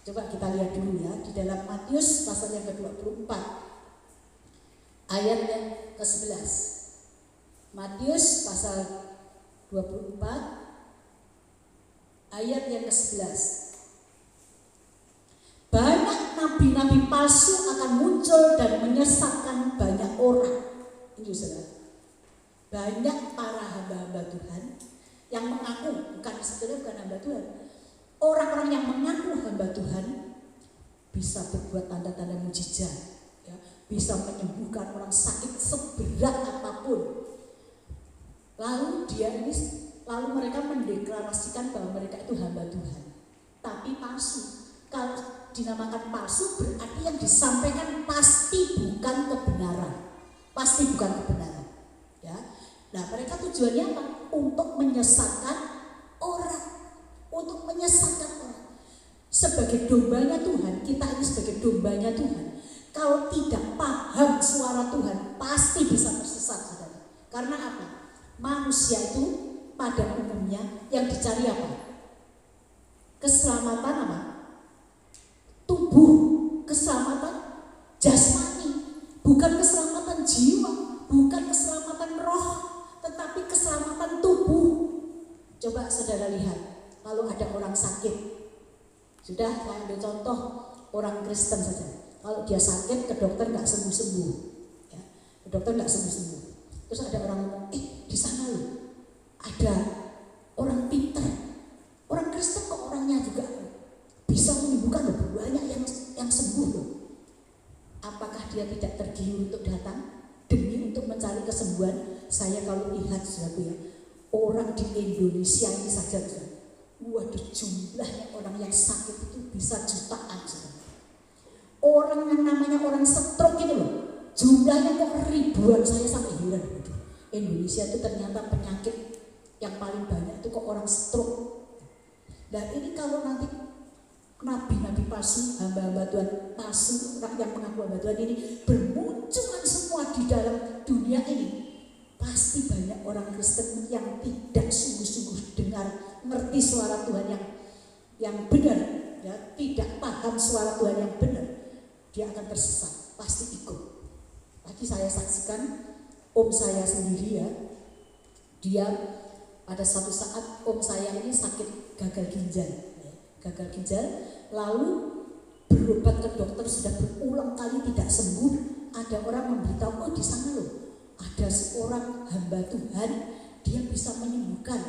Coba kita lihat dulu ya, di dalam Matius pasal yang ke-24 ayat yang ke-11. Matius pasal 24 ayat yang ke-11. Banyak nabi-nabi palsu akan muncul dan menyesatkan banyak orang. Ini saudara. Banyak para hamba-hamba Tuhan yang mengaku, sebenarnya bukan hamba Tuhan. Orang-orang yang mengaku hamba Tuhan bisa berbuat tanda-tanda mujizat, ya, bisa menyembuhkan orang sakit seberat apapun. Lalu mereka mendeklarasikan bahwa mereka itu hamba Tuhan, tapi palsu. Kalau dinamakan palsu berarti yang disampaikan pasti bukan kebenaran, pasti bukan kebenaran. Ya, nah mereka tujuannya apa? Untuk menyesatkan orang, untuk menyesatkan orang. Sebagai dombanya Tuhan, kita ini sebagai dombanya Tuhan, kalau tidak paham suara Tuhan pasti bisa tersesat, saudara. Karena apa? Manusia itu pada umumnya yang dicari apa? Keselamatan apa? Tubuh, keselamatan jasmani, bukan keselamatan jiwa, bukan keselamatan roh, tetapi keselamatan tubuh. Coba saudara lihat, kalau ada orang sakit, sudah saya ambil contoh orang Kristen saja. Kalau dia sakit ke dokter nggak sembuh-sembuh, ya, ke dokter nggak sembuh-sembuh. Terus ada orang ngomong, di sana loh ada orang pintar, orang Kristen kok orangnya juga bisa menyembuhkan loh, banyak yang sembuh loh. Apakah dia tidak tergiur untuk datang demi untuk mencari kesembuhan? Saya kalau lihat saudara ya, orang di Indonesia ini saja, waduh jumlahnya orang yang sakit itu bisa jutaan, saudara. Orang yang namanya orang stroke itu loh, jumlahnya kok ribuan. Saya sampai heran, waduh, Indonesia itu ternyata penyakit yang paling banyak itu kok orang stroke. Dan ini kalau nanti nabi-nabi palsu, hamba-hamba Tuhan palsu, orang yang mengaku hamba Tuhan ini bermunculan semua di dalam dunia ini, pasti banyak orang Kristen yang tidak sungguh-sungguh dengar, ngerti suara Tuhan yang benar, ya, tidak paham suara Tuhan yang benar, dia akan tersesat, pasti ikut. Tadi saya saksikan om saya sendiri ya, dia pada suatu saat om saya ini sakit gagal ginjal, lalu berobat ke dokter sudah berulang kali tidak sembuh. Ada orang memberitahu, di sana loh ada seorang hamba Tuhan, dia bisa menyembuhkan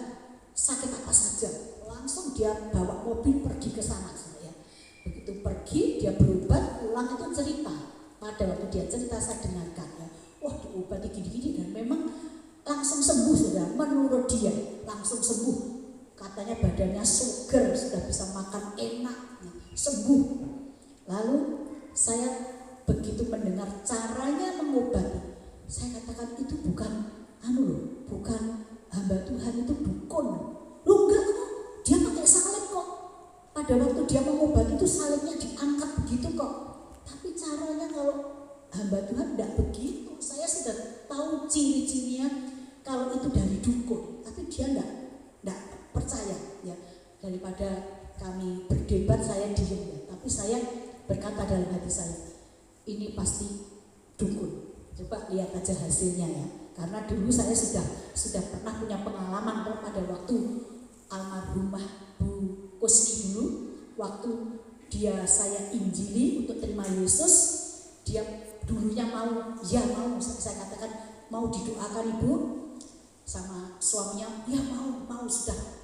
sakit apa saja. Langsung dia bawa mobil pergi ke sana, ya. Begitu pergi dia berobat, pulang itu cerita. Pada waktu dia cerita saya dengarkan, ya, wah diobati gini-gini dan memang langsung sembuh, sudah. Menurut dia langsung sembuh. Katanya badannya seger, sudah bisa makan enak, sembuh. Lalu saya begitu mendengar caranya mengobati, saya katakan itu bukan bukan hamba Tuhan, itu dukun. Loh enggak, dia pakai salib kok. Pada waktu dia mengobati itu salibnya diangkat begitu kok. Tapi caranya kalau hamba Tuhan enggak begitu. Saya sudah tahu ciri-cirinya kalau itu dari dukun, tapi dia enggak percaya, ya. Daripada kami berdebat saya diam ya, tapi saya berkata dalam hati saya, ini pasti dukun. Coba lihat aja hasilnya ya. Karena dulu saya sudah pernah punya pengalaman pada waktu almarhumah Bu Kusni dulu, waktu saya injili untuk terima Yesus, dia dulunya mau saya katakan mau didoakan Ibu, sama suaminya, ya mau sudah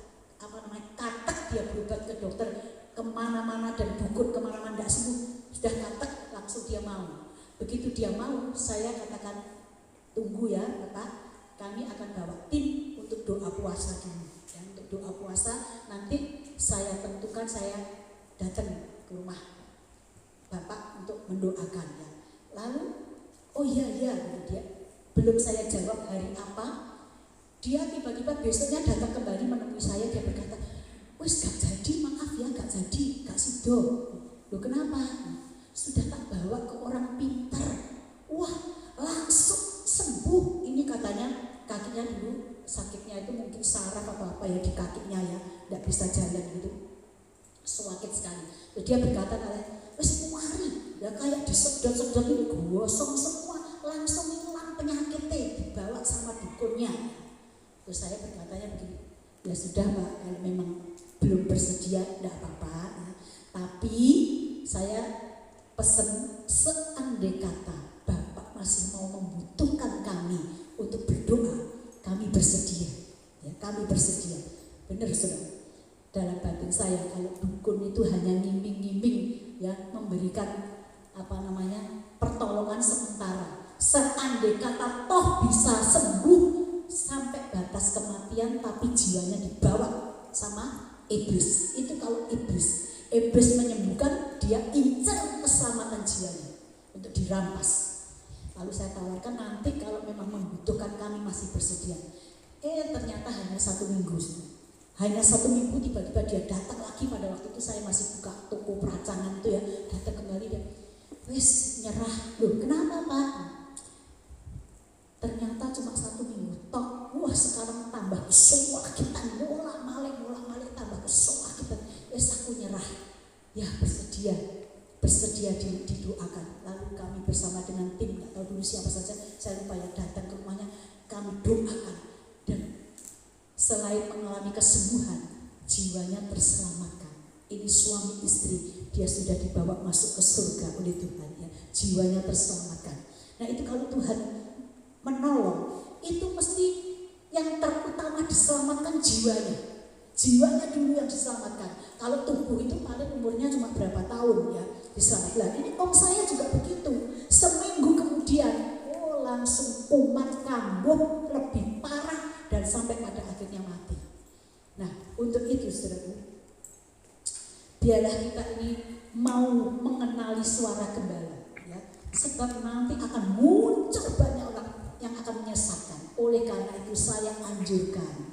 katek dia berobat ke dokter kemana-mana dan dukun kemana-mana tidak sembuh, sudah katek langsung dia mau. Begitu dia mau, saya katakan tunggu ya Bapak, kami akan bawa tim untuk doa puasa dulu ya, untuk doa puasa nanti saya tentukan saya datang ke rumah Bapak untuk mendoakan ya. Lalu oh iya dia belum saya jawab hari apa, dia tiba-tiba besoknya datang kembali menemui saya, dia berkata, wes gak jadi, maaf ya gak jadi, gak sido. Loh kenapa? Sudah tak bawa ke orang pintar, wah langsung sembuh. Ini katanya kakinya dulu sakitnya itu mungkin saraf atau apa ya di kakinya ya, gak bisa jalan gitu, sakit sekali. Terus dia berkata, wes mari ya, kayak disedot-sedot ini gosong semua, langsung hilang penyakitnya, dibawa sama dukunnya. Terus saya berkatanya begini, ya sudah Pak, kalau memang belum bersedia tidak apa-apa ya. Tapi saya pesen seandai kata Bapak masih mau membutuhkan kami untuk berdoa, kami bersedia ya, kami bersedia. Benar saudara, dalam batin saya kalau dukun itu hanya ngiming-ngiming ya, memberikan pertolongan sementara. Seandai kata toh bisa sembuh sampai batas kematian tapi jiwanya dibawa sama iblis. Itu kalau iblis menyembuhkan, dia incar keselamatan jiwanya untuk dirampas. Lalu saya tawarkan nanti kalau memang membutuhkan kami masih bersedia. Ternyata hanya 1 minggu. Hanya 1 minggu tiba-tiba dia datang lagi. Pada waktu itu saya masih buka toko peracangan itu ya, datang kembali dan wes nyerah. Loh kenapa Pak? Ternyata cuma 1 minggu tok. Wah sekarang tambah kesakitan, mulak malik tambah kesakitan. Aku nyerah. Ya bersedia didoakan. Lalu kami bersama dengan tim, nggak tahu dulu siapa saja, saya lupa ya, datang ke rumahnya, kami doakan. Dan selain mengalami kesembuhan, jiwanya terselamatkan. Ini suami istri, dia sudah dibawa masuk ke surga oleh Tuhan ya. Jiwanya terselamatkan. Nah itu kalau Tuhan menolong, itu mesti yang terutama diselamatkan jiwanya dulu yang diselamatkan. Kalau tubuh itu paling umurnya cuma berapa tahun ya diselamatkan. Ini om saya juga begitu, seminggu kemudian langsung kumat, kambuh, lebih parah dan sampai pada akhirnya mati. Nah untuk itu saudaraku, biarlah kita ini mau mengenali suara gembala ya, sebab nanti akan muncul banyak orang yang akan menyesatkan. Oleh karena itu saya anjurkan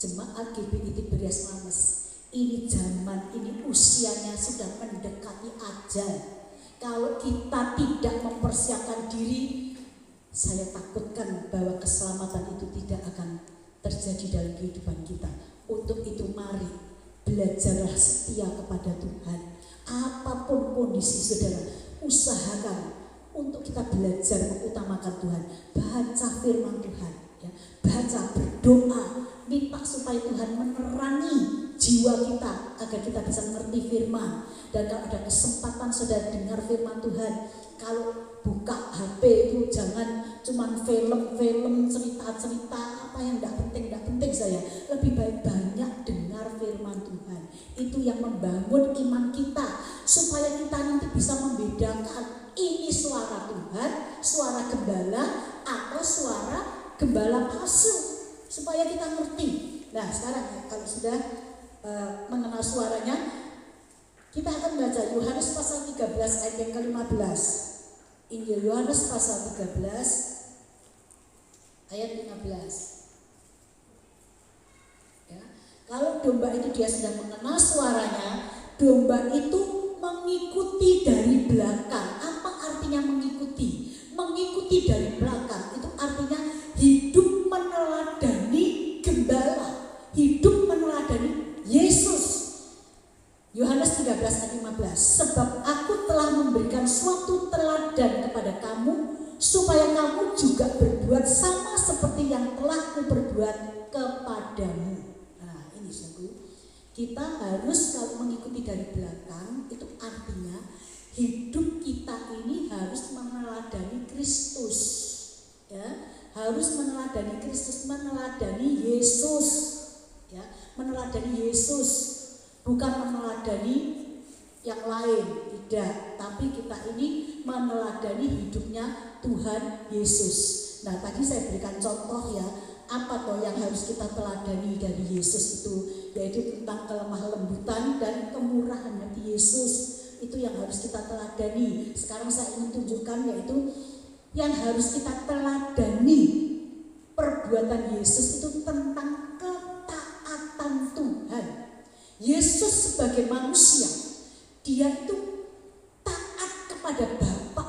jemaat GBI Beras Mames, ini zaman, ini usianya sudah mendekati ajal. Kalau kita tidak mempersiapkan diri, saya takutkan bahwa keselamatan itu tidak akan terjadi dalam kehidupan kita. Untuk itu mari belajarlah setia kepada Tuhan. Apapun kondisi saudara, usahakan untuk kita belajar mengutamakan Tuhan. Baca firman Tuhan ya. Baca, berdoa, minta supaya Tuhan menerangi jiwa kita agar kita bisa mengerti firman. Dan kalau ada kesempatan saudara dengar firman Tuhan, kalau buka HP itu jangan cuman film-film, cerita-cerita apa yang tidak penting saya. Lebih baik banyak dengar firman Tuhan. Itu yang membangun iman kita supaya kita nanti bisa membedakan ini suara Tuhan, suara gembala atau suara gembala palsu, supaya kita ngerti. Nah sekarang kalau sudah mengenal suaranya, kita akan baca Yohanes pasal 13 ayat yang ke-15. Injil Yohanes pasal 13 ayat 15 ya. Kalau domba itu dia sudah mengenal suaranya, domba itu mengikuti dari belakang. Apa artinya mengikuti? Mengikuti dari belakang itu artinya hidup meneladani gembala, hidup meneladani Yesus. suatu teladan kepada kamu, supaya kamu juga berbuat sama seperti yang telah kuperbuat kepadamu. Nah, ini sungguh kita harus kalau mengikuti dari belakang, itu artinya hidup kita ini harus meneladani Kristus, ya, harus meneladani Kristus, meneladani Yesus, ya, meneladani Yesus, bukan meneladani yang lain, tidak, tapi kita ini meneladani hidupnya Tuhan Yesus. Nah, tadi saya berikan contoh ya, apa toh yang harus kita teladani dari Yesus itu, yaitu tentang kelemah lembutan dan kemurahan hati Yesus. Itu yang harus kita teladani. Sekarang saya ingin tunjukkan yaitu yang harus kita teladani perbuatan Yesus itu tentang ketaatan Tuhan. Yesus sebagai manusia, dia itu taat kepada Bapa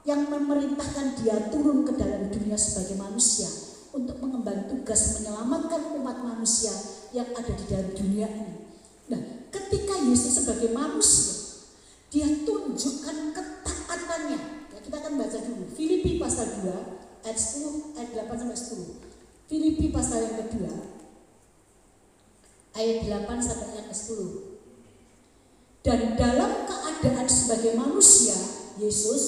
yang memerintahkan dia turun ke dalam dunia sebagai manusia untuk mengemban tugas menyelamatkan umat manusia yang ada di dalam dunia ini. Nah, ketika Yesus sebagai manusia, dia tunjukkan ketaatannya. Ya, kita akan baca dulu Filipi pasal 2 ayat 10 ayat 8 sampai 10. Filipi pasal yang kedua ayat 8 sampai ayat 10. Dan dalam keadaan sebagai manusia, Yesus,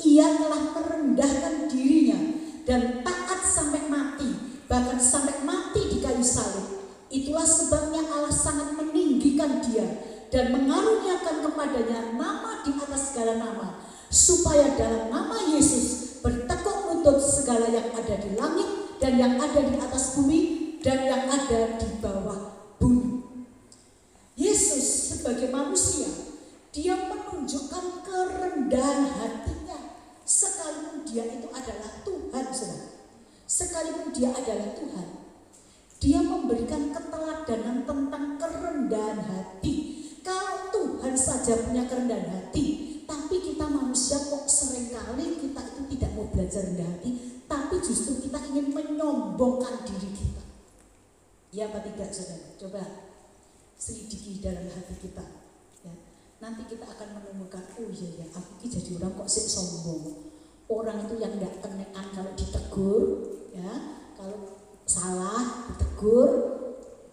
ia telah merendahkan dirinya dan taat sampai mati, bahkan sampai mati di kayu salib. Itulah sebabnya Allah sangat meninggikan dia dan mengaruniakan kepadanya nama di atas segala nama, supaya dalam nama Yesus bertekuk lutut segala yang ada di langit dan yang ada di atas bumi dan yang ada di bawah bumi. Yesus sebagai manusia, dia menunjukkan kerendahan hatinya, sekalipun dia itu adalah Tuhan, saudara. Sekalipun dia adalah Tuhan, dia memberikan keteladanan tentang kerendahan hati. Kalau Tuhan saja punya kerendahan hati, tapi kita manusia kok seringkali kita itu tidak mau belajar rendah hati, tapi justru kita ingin menyombongkan diri kita. Ya apa tidak, saudara? Coba selidiki dalam hati kita, ya. Nanti kita akan menemukan, oh iya ya, aku jadi orang kok sih sombong. Orang itu yang tidak kenekan kalau ditegur, ya, kalau salah ditegur,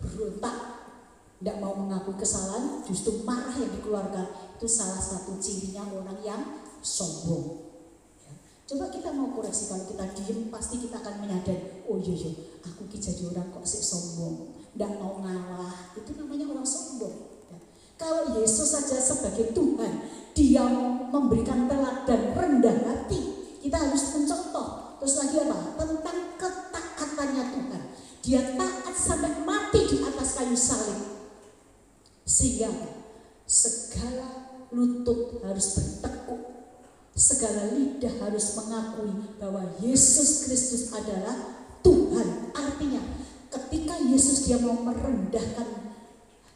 berontak, tidak mau mengakui kesalahan, justru marah yang dikeluarkan. Itu salah satu cirinya orang yang sombong. Ya. Coba kita mau koreksi, kalau kita diem pasti kita akan menyadari, oh iya, aku jadi orang kok sih sombong, tidak mau ngalah, itu namanya orang sombong. Ya. Kalau Yesus saja sebagai Tuhan, dia memberikan teladan rendah hati, kita harus mencontoh. Terus lagi apa? Tentang ketaatannya Tuhan. Dia taat sampai mati di atas kayu salib, sehingga segala lutut harus bertekuk, segala lidah harus mengakui bahwa Yesus Kristus adalah Tuhan. Artinya ketika Yesus dia mau merendahkan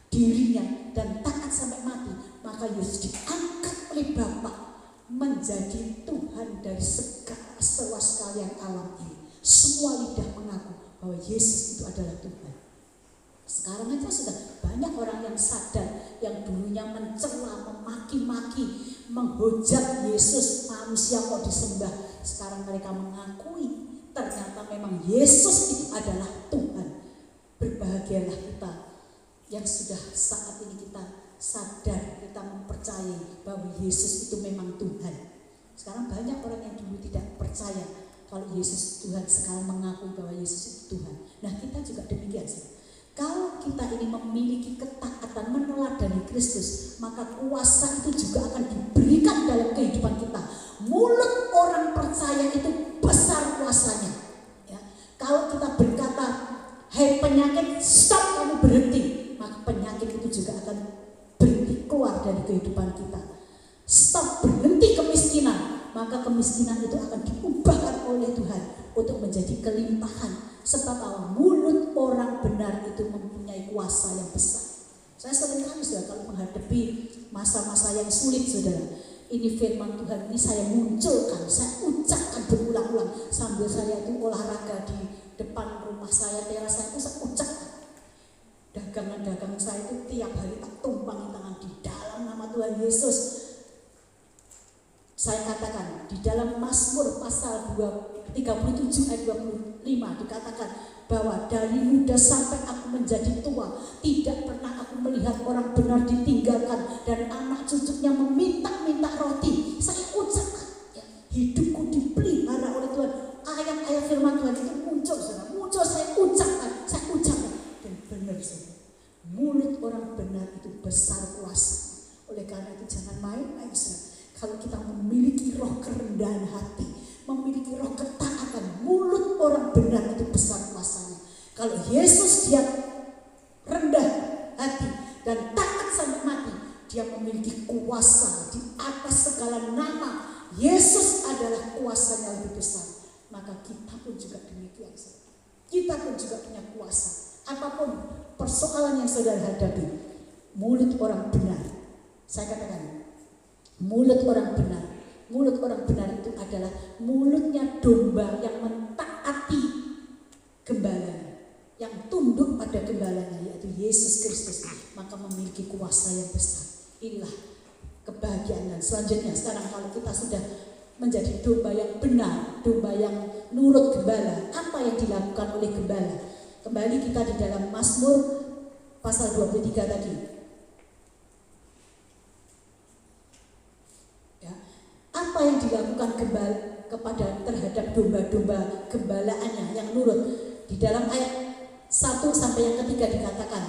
dirinya dan taat sampai mati, maka Yesus diangkat oleh Bapa menjadi Tuhan dari segala seluas sekalian alam ini. Semua lidah mengaku bahwa Yesus itu adalah Tuhan. Sekarang aja sudah banyak orang yang sadar, yang dulunya mencela, memaki-maki, menghujat Yesus, manusia kok disembah. Sekarang mereka mengakui ternyata memang Yesus itu adalah Tuhan. Berbahagialah kita yang sudah saat ini kita sadar, kita mempercayai bahwa Yesus itu memang Tuhan. Sekarang banyak orang yang dulu tidak percaya kalau Yesus Tuhan, sekarang mengakui bahwa Yesus itu Tuhan. Nah, kita juga demikian sih. Kalau kita ini memiliki ketaatan meneladani Kristus, maka kuasa itu juga akan diberikan dalam kehidupan kita. Mulut orang percaya itu besar kuasanya. Ya. Kalau kita berkata, hei penyakit, stop, kamu berhenti, maka penyakit itu juga akan berhenti keluar dari kehidupan kita. Stop, berhenti kemiskinan, maka kemiskinan itu akan diubahkan oleh Tuhan untuk menjadi kelimpahan. Sebab mulut orang benar itu mempunyai kuasa yang besar. Saya seringkali sudah kalau menghadapi masa-masa yang sulit, saudara, ini firman Tuhan ini saya munculkan, saya ucapkan berulang-ulang sambil saya itu olahraga di depan rumah saya, teras saya itu saya ucapkan. Dagangan-dagangan saya itu tiap hari tak tumpangi tangan di dalam nama Tuhan Yesus. Saya katakan di dalam Mazmur pasal 37 ayat 25 dikatakan bahwa dari muda sampai aku menjadi tua tidak pernah aku melihat orang benar ditinggalkan dan anak cucunya meminta-minta roti. Saya ucapkan ya, hidupku dipelihara oleh Tuhan. Ayat-ayat firman Tuhan itu muncul, saya ucapkan dan benar saudara. Mulut orang benar itu besar kuasa. Oleh karena itu jangan main-main saudara. Kalau kita memiliki roh kerendahan hati, memiliki roh ketaatan, mulut orang benar itu besar kuasanya. Kalau Yesus dia rendah hati dan taat sampai mati, dia memiliki kuasa di atas segala nama. Yesus adalah kuasanya lebih besar. Maka kita pun juga demikian. Kita pun juga punya kuasa. Apapun persoalan yang saudara hadapi, mulut orang benar. Saya katakan, mulut orang benar itu adalah mulutnya domba yang mentaati gembalanya, yang tunduk pada gembalanya, yaitu Yesus Kristus, maka memiliki kuasa yang besar. Inilah kebahagiaan. Dan selanjutnya sekarang kalau kita sudah menjadi domba yang benar, domba yang nurut gembala, apa yang dilakukan oleh gembala? Kembali kita di dalam Mazmur pasal 23 tadi. Apa yang dilakukan gembala kepada terhadap domba-domba gembalaannya yang nurut? Di dalam ayat 1 sampai yang ketiga dikatakan,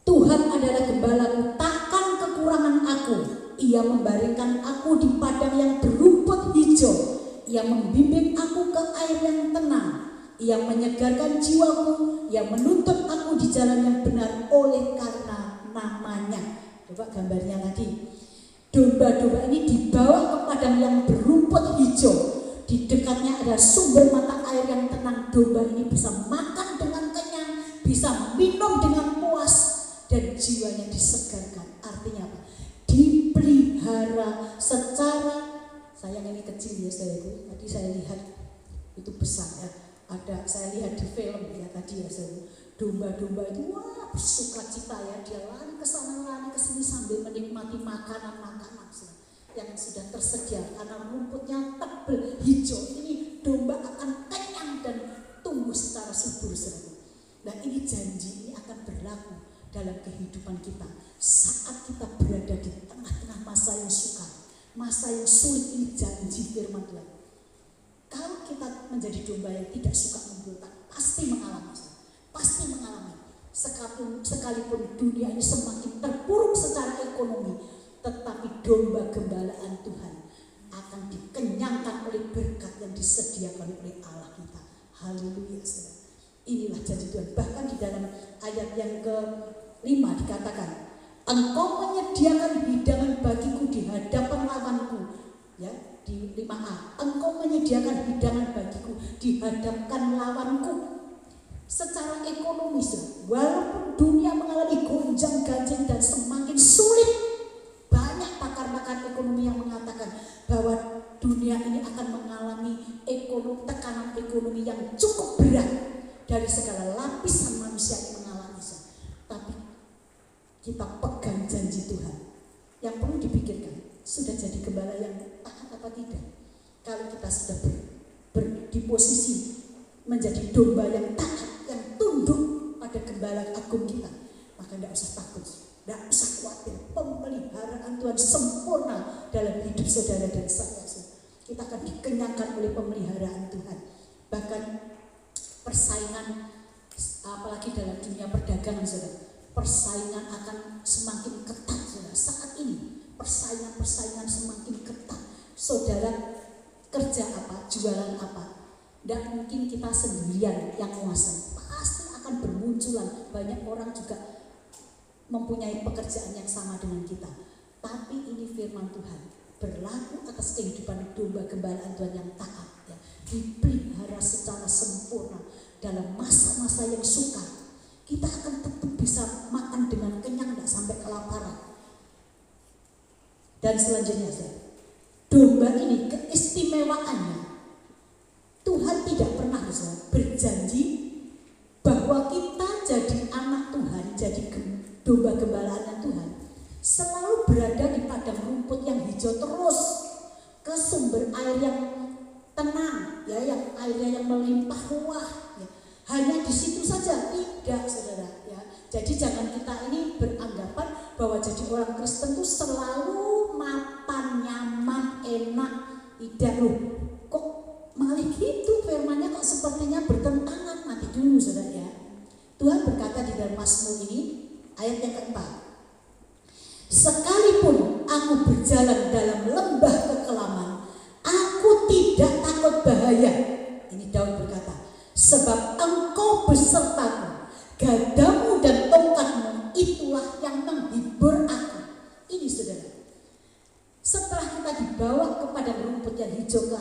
Tuhan adalah gembalaku, takkan kekurangan aku. Ia membaringkan aku di padang yang berumput hijau. Ia membimbing aku ke air yang tenang. Ia menyegarkan jiwaku. Ia menuntun aku di jalan yang benar oleh karena namanya. Coba gambarnya lagi. Domba-domba ini dibawa ke padang yang berumput hijau. Di dekatnya ada sumber mata air yang tenang. Domba ini bisa makan dengan kenyang, bisa minum dengan puas, dan jiwanya disegarkan. Artinya apa? Dipelihara secara, sayang ini kecil ya saudara. Tadi saya lihat itu besar ya. Saya lihat di film ya tadi ya saudara. Domba-domba itu wah sukacita ya, dia lari ke sana lari ke sini sambil menikmati makanan-makanan yang sudah tersedia karena rumputnya tebal hijau. Ini domba akan kenyang dan tumbuh secara subur saudara. Nah ini janji ini akan berlaku dalam kehidupan kita saat kita berada di tengah-tengah masa yang sukar, masa yang sulit. Ini janji firman Tuhan. Kalau kita menjadi domba yang tidak suka memberontak, pasti mengalami. Sekalipun dunia ini semakin terpuruk secara ekonomi, tetapi domba gembalaan Tuhan akan dikenyangkan oleh berkat yang disediakan oleh Allah kita. Haleluya saudara. Inilah janji Tuhan. Bahkan di dalam ayat yang ke-5 dikatakan, Engkau menyediakan hidangan bagiku di hadapan lawanku. Ya, di 5a, Engkau menyediakan hidangan bagiku di hadapan lawanku. Secara ekonomis, walaupun dunia mengalami gonjang-ganjing dan semakin sulit, banyak pakar-pakar ekonomi yang mengatakan bahwa dunia ini akan mengalami tekanan ekonomi yang cukup berat dari segala lapisan manusia yang mengalami. Tapi kita pegang janji Tuhan. Yang perlu dipikirkan, sudah jadi gembala yang taat apa tidak? Kalau kita sudah di posisi menjadi domba yang taat, yang tunduk pada gembala agung kita, maka tidak usah takut, tidak usah khawatir. Pemeliharaan Tuhan sempurna dalam hidup saudara dan saya. Kita akan dikenyangkan oleh pemeliharaan Tuhan. Bahkan persaingan, apalagi dalam dunia perdagangan saudara, persaingan akan semakin ketat saudara. Saat ini persaingan semakin ketat. Saudara kerja apa, jualan apa, tidak mungkin kita sendirian yang menguasai. Pasti akan bermunculan banyak orang juga mempunyai pekerjaan yang sama dengan kita. Tapi ini firman Tuhan berlaku atas kehidupan domba gembalaan Tuhan yang taat, ya, dipelihara secara sempurna dalam masa-masa yang sukar. Kita akan tetap bisa makan dengan kenyang, tidak sampai kelaparan. Dan selanjutnya, domba ini keistimewaannya, Tuhan tidak pernah berjanji bahwa kita jadi anak Tuhan, jadi domba gembalaan Tuhan, selalu berada di padang rumput yang hijau terus, ke sumber air yang tenang, ya, yang airnya yang melimpah ruah. Ya. Hanya di situ saja, tidak, saudara. Ya. Jadi jangan kita ini beranggapan bahwa jadi orang Kristen itu selalu mapan, nyaman, enak. Tidak loh. Kok malah gitu firmannya kok sepertinya bertentangan. Nanti dulu, saudara ya. Tuhan berkata di dalam Mazmur ini ayat yang keempat. Sekalipun aku berjalan dalam lembah kekelaman, aku tidak takut bahaya. Ini Daud berkata, sebab engkau besertaku, gadamu dan tongkatmu itulah yang menghibur aku. Ini saudara. Setelah kita dibawa kepada rumput yang hijau ke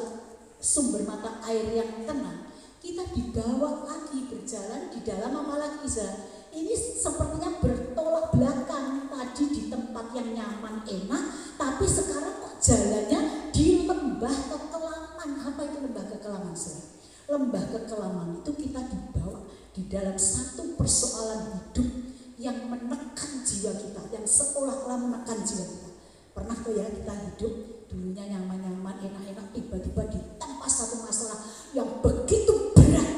sumber mata air yang tenang, kita dibawa lagi berjalan di dalam apa lagi, saudara? Ini sepertinya bertolak belakang. Tadi di tempat yang nyaman, enak, tapi sekarang kok jalannya di lembah kekelaman. Apa itu lembah kekelaman, saudara? Lembah kekelaman itu kita dibawa di dalam satu persoalan hidup yang menekan jiwa kita, yang seolah-olah menekan jiwa kita. Pernah kok ya kita hidup dulunya nyaman-nyaman, enak-enak, tiba-tiba ditempa satu masalah yang begitu berat.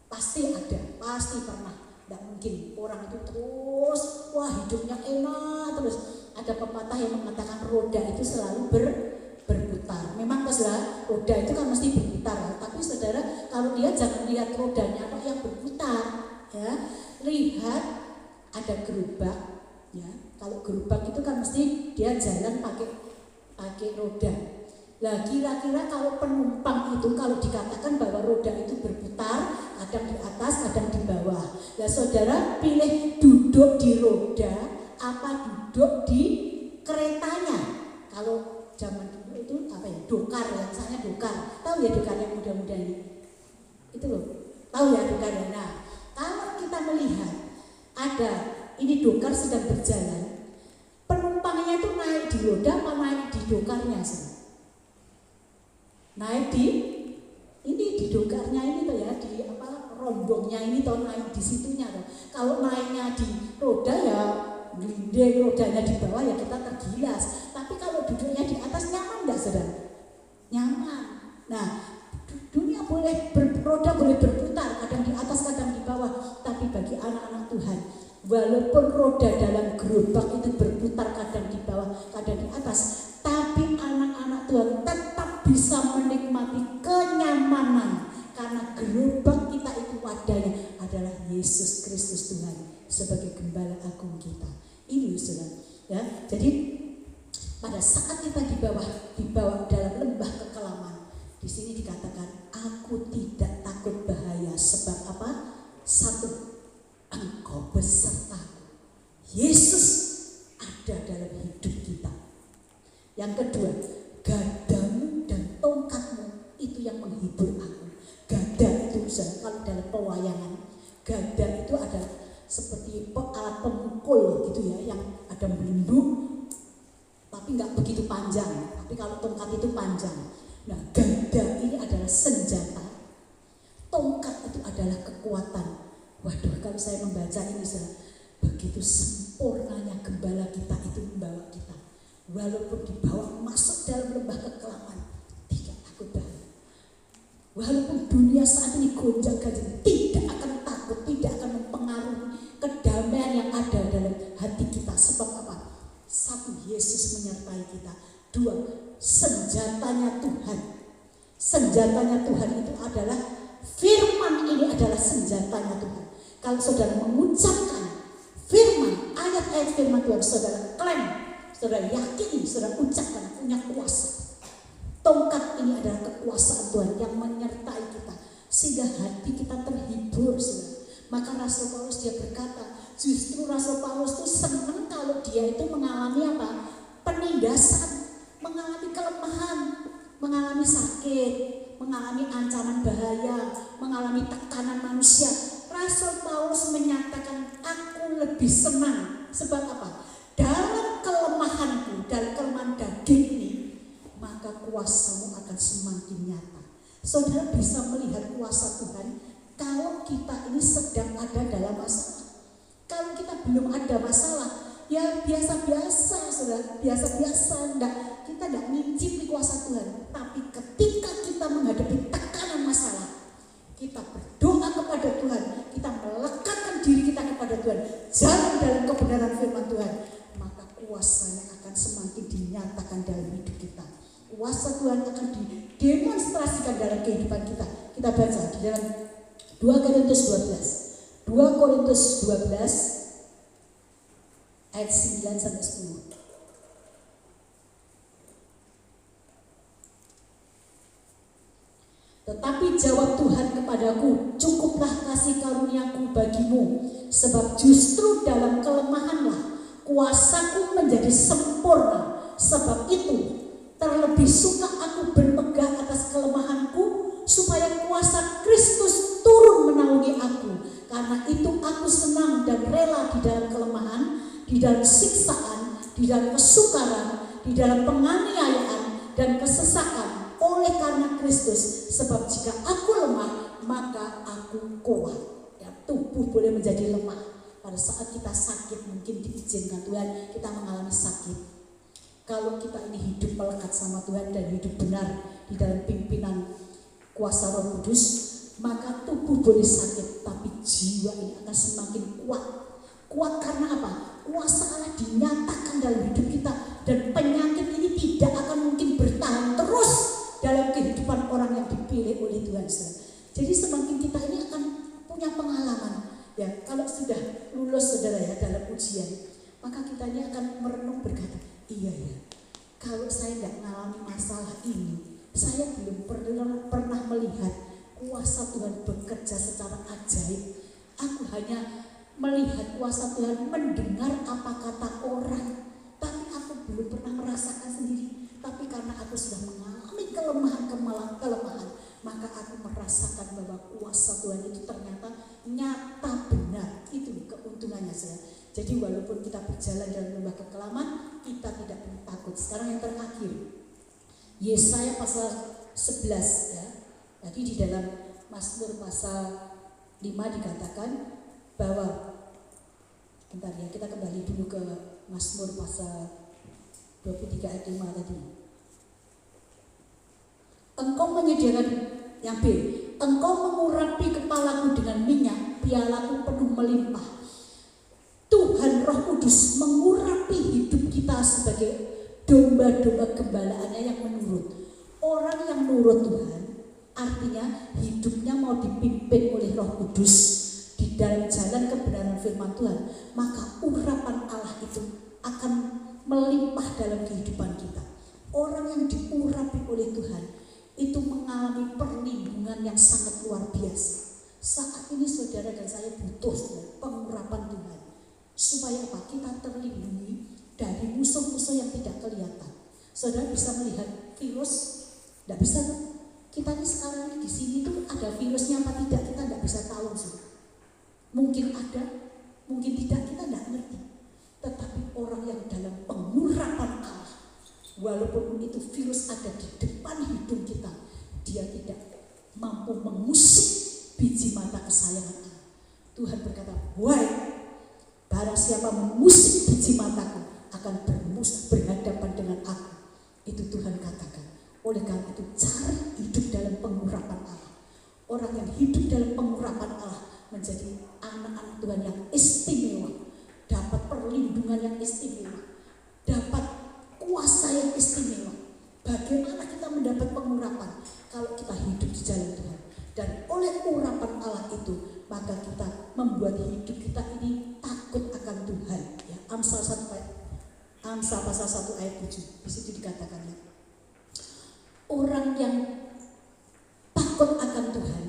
Pasti ada, pasti pernah. Tidak mungkin orang itu terus wah hidupnya enak terus. Ada pepatah yang mengatakan roda itu selalu berputar. Memang saudara, roda itu kan mesti berputar. Tapi saudara, kalau dia jangan lihat rodanya atau yang berputar, ya. Lihat ada gerobak, ya. Kalau gerobak itu kan mesti dia jalan pakai roda. Nah, kira-kira kalau penumpang itu kalau dikatakan bahwa roda itu berputar, kadang di atas, kadang di bawah. Nah, saudara pilih duduk di roda apa duduk di keretanya? Kalau zaman dulu itu apa ya? Dokar ya, misalnya dokar. Tahu ya dokar yang muda-muda ini? Itu loh. Tahu ya dokar ya? Nah, kalau kita melihat ada ini dokar sedang berjalan, penumpangnya itu naik di roda apa naik di dokarnya, saudara? Naik di dokarnya ini tuh ya, di apa rombongnya ini tuh naik di situnya tuh. Kalau naiknya di roda ya gelinding, rodanya di bawah ya kita tergilas. Tapi kalau duduknya di atas nyaman enggak, saudara? Nyaman. Nah, dunia roda boleh berputar, kadang di atas, kadang di bawah. Tapi bagi anak-anak Tuhan, walaupun roda dalam gerobak itu berputar kadang di bawah, kadang di atas, tapi anak-anak Tuhan tetap bisa menikmati kenyamanan karena gerobak kita itu wadahnya adalah Yesus Kristus Tuhan sebagai gembala agung kita. Ini saudara, ya. Jadi pada saat kita dibawa dalam lembah kekelaman, di sini dikatakan aku tidak takut bahaya sebab apa? Satu, engkau besertaku. Yesus ada dalam hidup kita. Yang kedua, gadamu dan tongkatmu itu yang menghibur aku. Gada itu kalau dalam pewayangan, gada itu ada seperti alat pemukul gitu ya, yang ada belendung tapi nggak begitu panjang. Tapi kalau tongkat itu panjang. Nah, gada ini adalah senjata, tongkat itu adalah kekuatan. Waduh, kalau saya membaca ini begitu sempurnanya gembala kita itu membawa kita. Walaupun dibawa masuk dalam lembah kekelaman, tidak takut bahaya. Walaupun dunia saat ini gonjang-ganjing, tidak akan takut, tidak akan mempengaruhi kedamaian yang ada dalam hati kita. Sebab apa? Satu, Yesus menyertai kita. Dua, senjatanya Tuhan. Senjatanya Tuhan itu adalah firman, ini adalah senjatanya Tuhan. Kalau saudara mengucapkan firman, ayat-ayat firman Tuhan, saudara klaim, saudara yakini, saudara ucapkan, punya kuasa. Tongkat ini adalah kekuasaan Tuhan yang menyertai kita sehingga hati kita terhibur, saudara. Maka Rasul Paulus dia berkata, justru Rasul Paulus itu senang kalau dia itu mengalami apa? Penindasan, mengalami kelemahan, mengalami sakit, mengalami ancaman bahaya, mengalami tekanan manusia. Rasul Paulus menyatakan, aku lebih senang. Sebab apa? Dalam kelemahanku, dalam kelemahan daging ini, maka kuasamu akan semakin nyata. Saudara bisa melihat kuasa Tuhan kalau kita ini sedang ada dalam masalah. Kalau kita belum ada masalah, ya biasa-biasa, saudara, biasa-biasa, kita tidak ngincipi kuasa Tuhan. Tapi ketika kita menghadapi tekanan masalah, kita berdoa kepada Tuhan, kita melekatkan diri kita kepada Tuhan, jalan dalam kebenaran firman Tuhan, maka kuasanya akan semakin dinyatakan dalam hidup kita. Kuasa Tuhan akan didemonstrasikan dalam kehidupan kita. Kita baca di dalam 2 Korintus 12. 2 Korintus 12 ayat 9 sampai 10. Tetapi jawab Tuhan kepadaku, cukuplah kasih karuniaku bagimu, sebab justru dalam kelemahanlah kuasaku menjadi sempurna. Sebab itu terlebih suka aku bermegah atas kelemahanku, supaya kuasa Kristus turun menaungi aku. Karena itu aku senang dan rela di dalam kelemahan, di dalam siksaan, di dalam kesukaran, di dalam penganiayaan dan kesesakan oleh karena Kristus. Sebab jika aku lemah, maka aku kuat. Ya, tubuh boleh menjadi lemah. Pada saat kita sakit, mungkin diizinkan Tuhan kita mengalami sakit. Kalau kita ini hidup melekat sama Tuhan dan hidup benar di dalam pimpinan kuasa Roh Kudus, maka tubuh boleh sakit, tapi jiwa ini akan semakin kuat. Kuat karena apa? Kuasa Allah dinyatakan dalam hidup kita, dan penyakit ini tidak akan mungkin bertahan terus dalam kehidupan orang yang dipilih oleh Tuhan. Jadi semakin kita ini akan punya pengalaman. Ya, kalau sudah lulus saudara ya dalam ujian, maka kita ini akan merenung berkata, iya ya, kalau saya tidak mengalami masalah ini, saya belum pernah melihat kuasa Tuhan bekerja secara ajaib. Aku hanya melihat kuasa Tuhan, mendengar apa kata orang, tapi aku belum pernah merasakan sendiri. Tapi karena aku sudah mengalami kelemahan, maka aku merasakan bahwa kuasa Tuhan itu ternyata nyata benar. Itu keuntungannya saudara. Jadi walaupun kita berjalan dalam lembah kekelaman, kita tidak perlu takut. Sekarang yang terakhir, Yesaya pasal 11 ya. Jadi di dalam Mazmur pasal 5 dikatakan bahwa, bentar ya, kita kembali dulu ke Mazmur pasal 23 ayat 5 tadi. Engkau menyediakan, yang B, engkau mengurapi kepalaku dengan minyak, pialaku penuh melimpah. Tuhan Roh Kudus mengurapi hidup kita sebagai domba-domba gembalaannya yang menurut. Orang yang nurut Tuhan artinya hidupnya mau dipimpin oleh Roh Kudus di dalam jalan kebenaran firman Tuhan, maka urapan Allah itu akan melimpah dalam kehidupan kita. Orang yang diurapi oleh Tuhan itu mengalami perlindungan yang sangat luar biasa. Saat ini saudara dan saya butuh pengurapan Tuhan, supaya apa? Kita terlindungi dari musuh-musuh yang tidak kelihatan. Saudara bisa melihat virus, tidak bisa. Kita ini sekarang di sini tuh ada virusnya apa tidak, kita tidak bisa tahu sih. Mungkin ada, mungkin tidak, kita tidak ngerti. Tetapi orang yang dalam pengurapan Allah, walaupun itu virus ada di depan hidung kita, dia tidak mampu mengusik biji mata kesayangan Allah. Tuhan berkata, wahai, barang siapa mengusik biji mataku akan berhadapan dengan aku. Itu Tuhan katakan. Oleh karena itu cari hidup dalam pengurapan Allah. Orang yang hidup dalam pengurapan Allah menjadi anak-anak Tuhan yang istimewa, dapat perlindungan yang istimewa, dapat kuasa yang istimewa. Bagaimana kita mendapat pengurapan? Kalau kita hidup di jalan Tuhan, dan oleh urapan Allah itu, maka kita membuat hidup kita ini takut akan Tuhan. Ya, Amsal pasal 1 ayat 7, di situ dikatakan ya, orang yang takut akan Tuhan,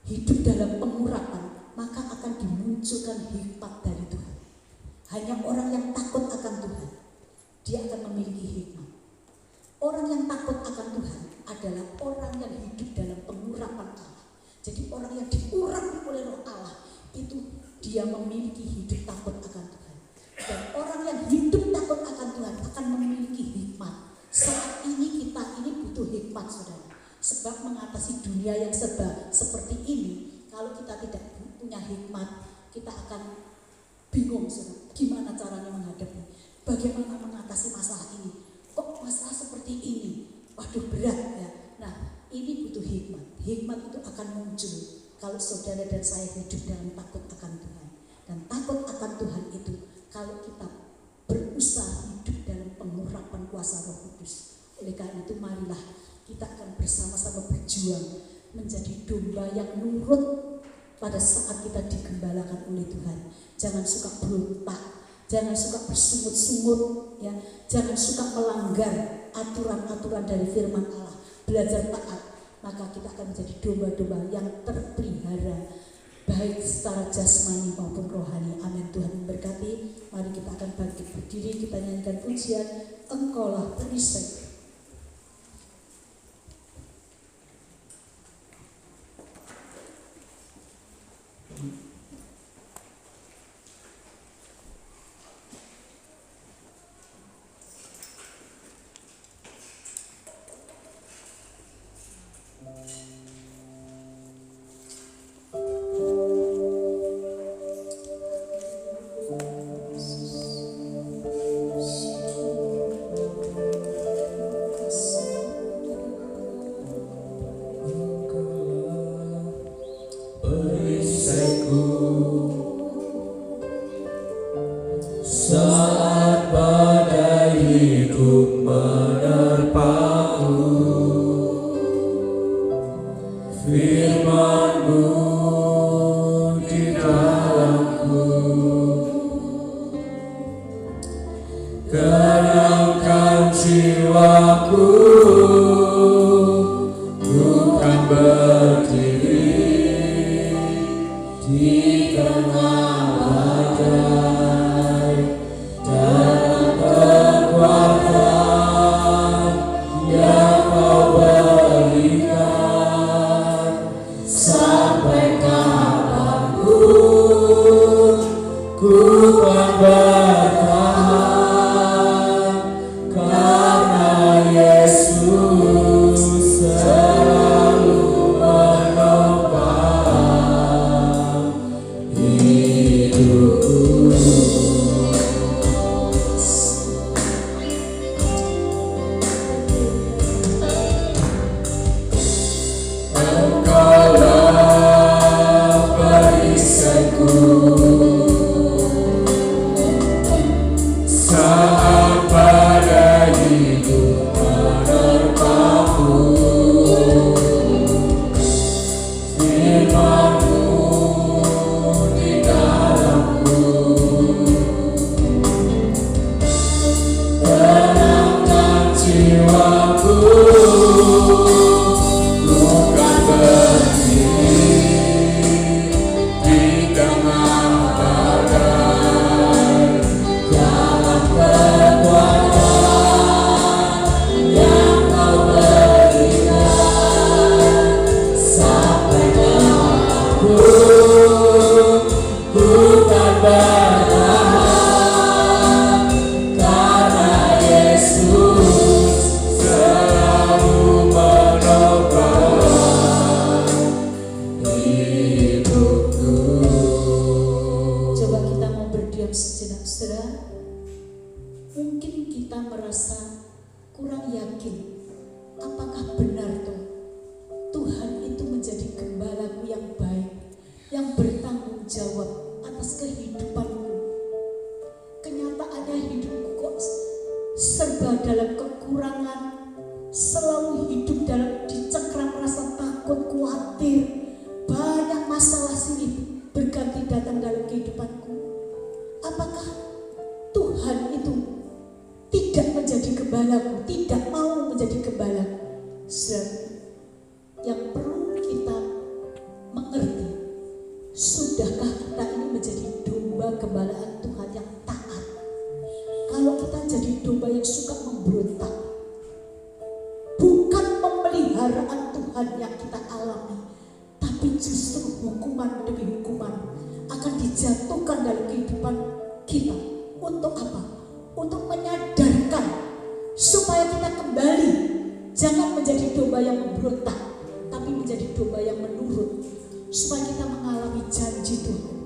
hidup dalam pengurapan, maka akan dimunculkan hikmat dari Tuhan. Hanya orang yang takut akan Tuhan, dia akan memiliki hikmat. Orang yang takut akan Tuhan adalah orang yang hidup dalam pengurapan Allah. Jadi orang yang diurapi oleh Roh Allah, itu dia memiliki hidup takut akan Tuhan. Dan orang yang hidup takut akan Tuhan akan memiliki hikmat. Saat ini kita ini butuh hikmat saudara. Sebab mengatasi dunia yang serba seperti ini, kalau kita tidak punya hikmat, kita akan bingung saudara. Gimana caranya menghadapi? Bagaimana mengatasi masalah ini? Kok masalah seperti ini? Waduh, berat ya. Nah, ini butuh hikmat. Hikmat itu akan muncul kalau saudara dan saya hidup dalam takut akan Tuhan. Dan takut akan Tuhan itu kalau kita berusaha hidup dalam pengurapan kuasa Roh Kudus. Oleh karena itu marilah kita akan bersama-sama berjuang menjadi domba yang nurut pada saat kita digembalakan oleh Tuhan. Jangan suka berontak, jangan suka bersungut-sungut, ya. Jangan suka melanggar aturan-aturan dari firman Allah. Belajar taat, maka kita akan menjadi domba-domba yang terpelihara baik secara jasmani maupun rohani. Amin. Tuhan memberkati. Mari kita akan bangkit berdiri, kita nyanyikan pujian Engkaulah Perisai. Saat badai hidup menerpaku, firman-Mu di dalamku, tenangkan jiwaku, bukan berdiri di tengah badai, dalam kekuatan yang Kau berikan. Sampai kapanpun ku akan bertahan, karena Yesus selalu menopang hidupku. Engkaulah perisaiku saat badai hidup menerpaku, firman-Mu di dalamku, tenangkan jiwaku, bukan berdiri di tengah badai, dalam kekuatan yang Kau berikan. Sampai kapanpun ku akan bertahan, karena Yesus selalu menopang hidupku. Coba kita mau berdiam sejenak, saudara. Mungkin kita merasa kurang yakin. Apakah benar toh Tuhan itu menjadi gembalaku yang baik, yang bertanggung jawab atas kehidupanku? Kenyataannya hidupku kok serba dalam kekurangan, selalu hidup dalam dicengkram rasa takut, khawatir, banyak masalah silih berganti datang dalam kehidupanku. Apakah Tuhan itu tidak menjadi gembalaku, tidak mau menjadi gembalaku? Yang perlu kita mengerti, sudahkah kita ini menjadi domba gembalaan Tuhan yang taat? Kalau kita jadi domba yang suka memberontak, bukan pemeliharaan Tuhan yang kita alami, tapi justru hukuman demi hukuman akan dijatuhkan dalam kehidupan kita. Untuk apa? Untuk menyadarkan supaya kita kembali, jangan menjadi domba yang memberontak, tapi menjadi domba yang menurut, supaya kita mengalami janji Tuhan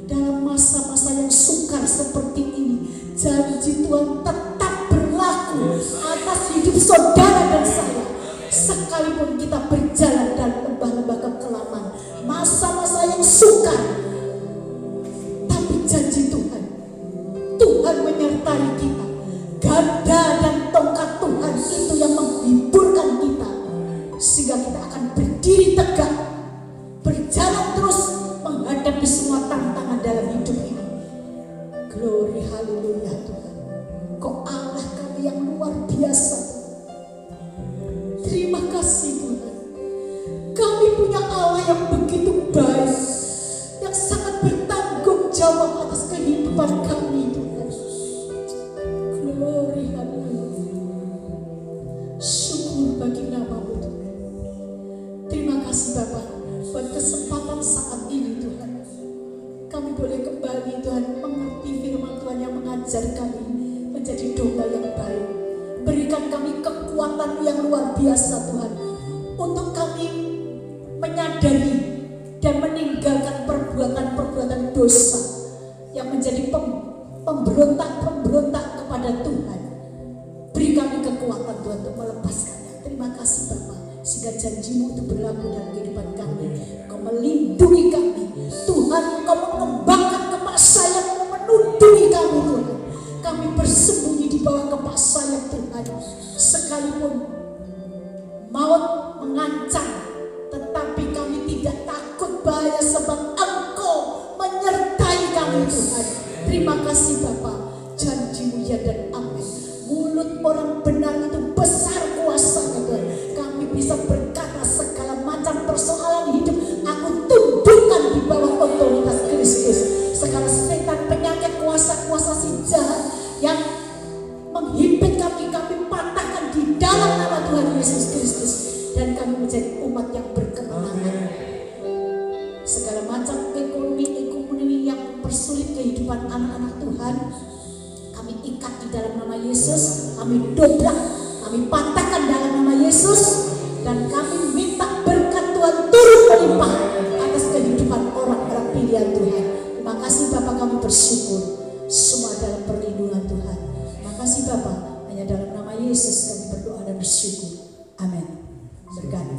dalam masa-masa masa-masa yang sukar seperti ini, janji Tuhan tetap berlaku atas hidup saudara dan saya. Sekalipun kita berjalan dalam lembah-lembah kekelaman, masa-masa yang sukar, tapi janji Tuhan, Tuhan menyertai kita. Gada dan tongkat Tuhan itu yang menghiburkan kita, sehingga kita akan berdiri tegak, berjalan terus menghadapi semua tantangan dalam hidup ini. Glory, haleluya Tuhan. Kau Allah kami yang luar biasa. Terima kasih Tuhan. Kami punya Allah yang begitu baik, yang sangat bertanggung jawab atas kehidupan kami Tuhan. Glory, haleluya. Syukur bagi nama-Mu Tuhan. Terima kasih Bapak buat kesempatan saat ini Tuhan. Kami boleh kembali Tuhan mengerti firman Tuhan yang mengajar kami menjadi domba yang baik. Berikan kami kekuatan yang luar biasa Tuhan, untuk kami menyadari dan meninggalkan perbuatan-perbuatan dosa yang menjadi pemberontak-pemberontak kepada Tuhan. Beri kami kekuatan Tuhan untuk melepaskannya. Terima kasih Bapa, sehingga janji-Mu itu berlaku dalam kehidupan kami. Kau melindungi kami Tuhan, Kau mengembangkan kepak sayap-Mu menundungi kami Tuhan. Kami bersembunyi di bawah kepak sayap Tuhan. Sekalipun maut mengancam, tetapi kami tidak takut bahaya, sebab Engkau menyertai kami Tuhan. Terima kasih Bapa, janji-Mu ya dan amin. Mulut orang benar itu besar kuasanya Tuhan. Kami bisa berkata segala macam persoalan hidup aku tundukkan di bawah otoritas Kristus. Segala setan, penyakit, kuasa-kuasa si jahat yang menghimpit kami patahkan di dalam nama Tuhan Yesus Kristus, dan kami menjadi umat yang berkemenangan. Segala macam ekonomi yang mempersulit kehidupan anak-anak Tuhan, kami ikat di dalam nama Yesus, kami dobrak, kami patahkan dalam nama Yesus, dan kami minta berkat Tuhan turun melimpah atas kehidupan orang-orang pilihan Tuhan. Terima kasih Bapak, kami bersyukur semua dalam perlindungan Tuhan. Terima kasih Bapak, hanya dalam nama Yesus kami berdoa dan bersyukur. Amin. Berkati.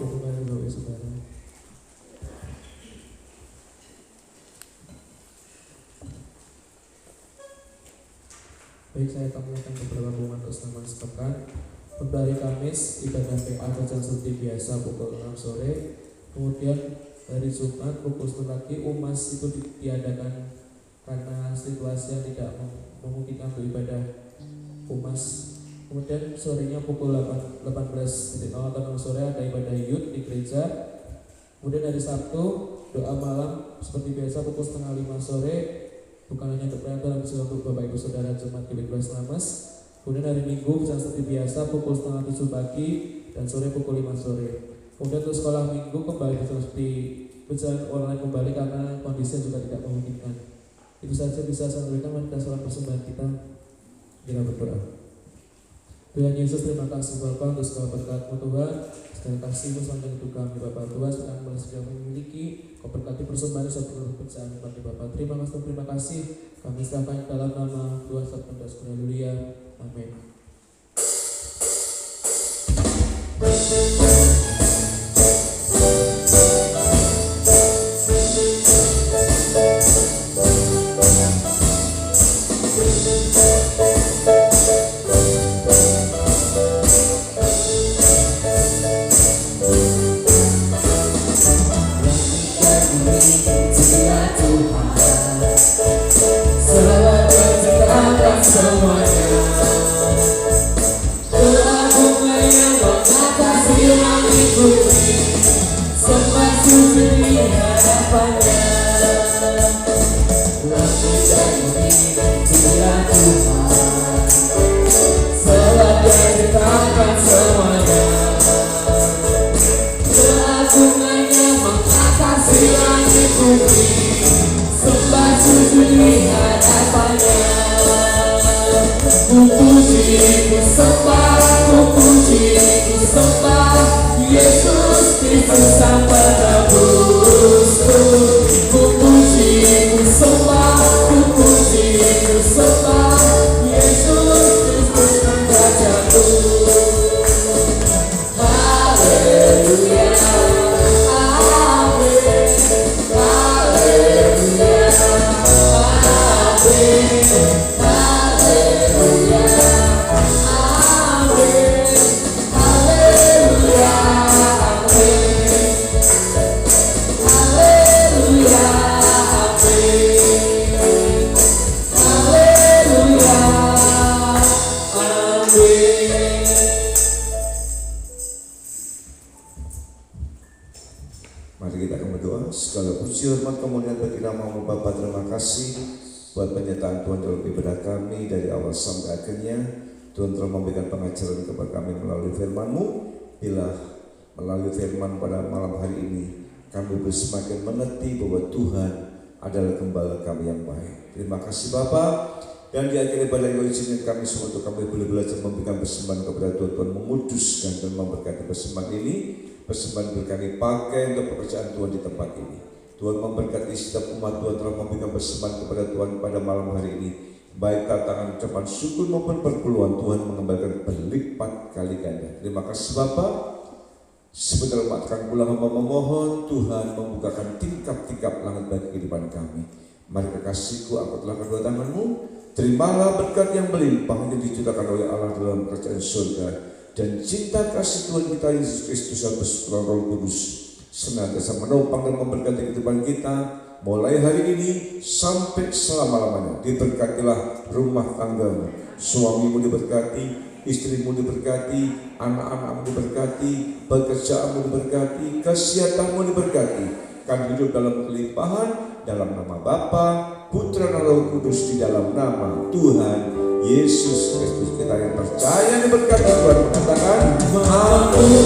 Baik, saya akan menyampaikan beberapa pengumuman untuk selama sepekan. Untuk hari Kamis, ibadah PA berjalan seperti biasa pukul 6 sore. Kemudian hari Jumat pukul 10 pagi, UMAS itu diadakan karena situasi yang tidak memungkinkan untuk ibadah UMAS. Kemudian sorenya pukul 18.00 atau 6 sore ada ibadah youth di gereja. Kemudian hari Sabtu doa malam seperti biasa pukul 4:30 sore. Bukan hanya untuk pelayanan, tapi juga untuk Bapak Ibu Saudara Jemaat GBI Slames. Kemudian hari Minggu bisa seperti biasa pukul 6:30 pagi dan sore pukul 5 sore. Kemudian untuk sekolah Minggu kembali seperti berjalan online kembali karena kondisi juga tidak memungkinkan. Itu saja bisa saya berikan. Mari kita salam persembahan kita. Kita berdoa. Tuhan Yesus, terima kasih Bapa untuk segala berkat-Mu Tuhan. Segala kasih-Mu sepanjang hidup kami Bapa Tuhan, sekarang sudah memiliki. Kau berkati persembahan satu pekerjaan bagi Bapa. Terima kasih. Kami serahkan dalam nama Tuhan Sabda Dasar. Haleluya. Amin. Semuanya Mari kita akan berdoa. Segala puji hormat kemuliaan bagi nama-Mu Bapa. Terima kasih buat penyertaan Tuhan dalam ibadah kami dari awal sampai akhirnya. Tuhan telah memberikan pengajaran kepada kami melalui firman-Mu. Bila melalui firman pada malam hari ini kami semakin mengerti bahwa Tuhan adalah gembala kami yang baik. Terima kasih Bapa. Dan di akhir ibadah yang izinkan kami semua untuk kami boleh belajar memberikan persembahan kepada Tuhan. Tuhan menguduskan dan memberkati persembahan ini. Persembahan yang kami pakai untuk pekerjaan Tuhan di tempat ini. Tuhan memberkati setiap umat Tuhan telah memberikan persembahan kepada Tuhan pada malam hari ini. Baik tantangan ucapan syukur maupun perpuluhan, Tuhan mengembalikan berlipat kali ganda. Terima kasih Bapa. Sebentar umat kami pulang hamba memohon Tuhan membukakan tingkap-tingkap langit bagi kehidupan kami. Mari kekasihku, angkatlah kedua tanganmu. Terimalah berkat yang melimpah yang dicurahkan oleh Allah dalam kerajaan surga. Dan cinta kasih Tuhan kita Yesus Kristus dan persekutuan Roh Kudus senantiasa menopang dan memberkati kehidupan kita mulai hari ini sampai selama-lamanya. Diberkatilah rumah tanggamu, suamimu diberkati, istrimu diberkati, anak-anakmu diberkati, pekerjaanmu diberkati, kesehatanmu diberkati. Kami hidup dalam kelimpahan dalam nama Bapa, Putra dan Roh Kudus, di dalam nama Tuhan Yesus Kristus. Kita yang percaya diberkati Tuhan mengatakan Amin.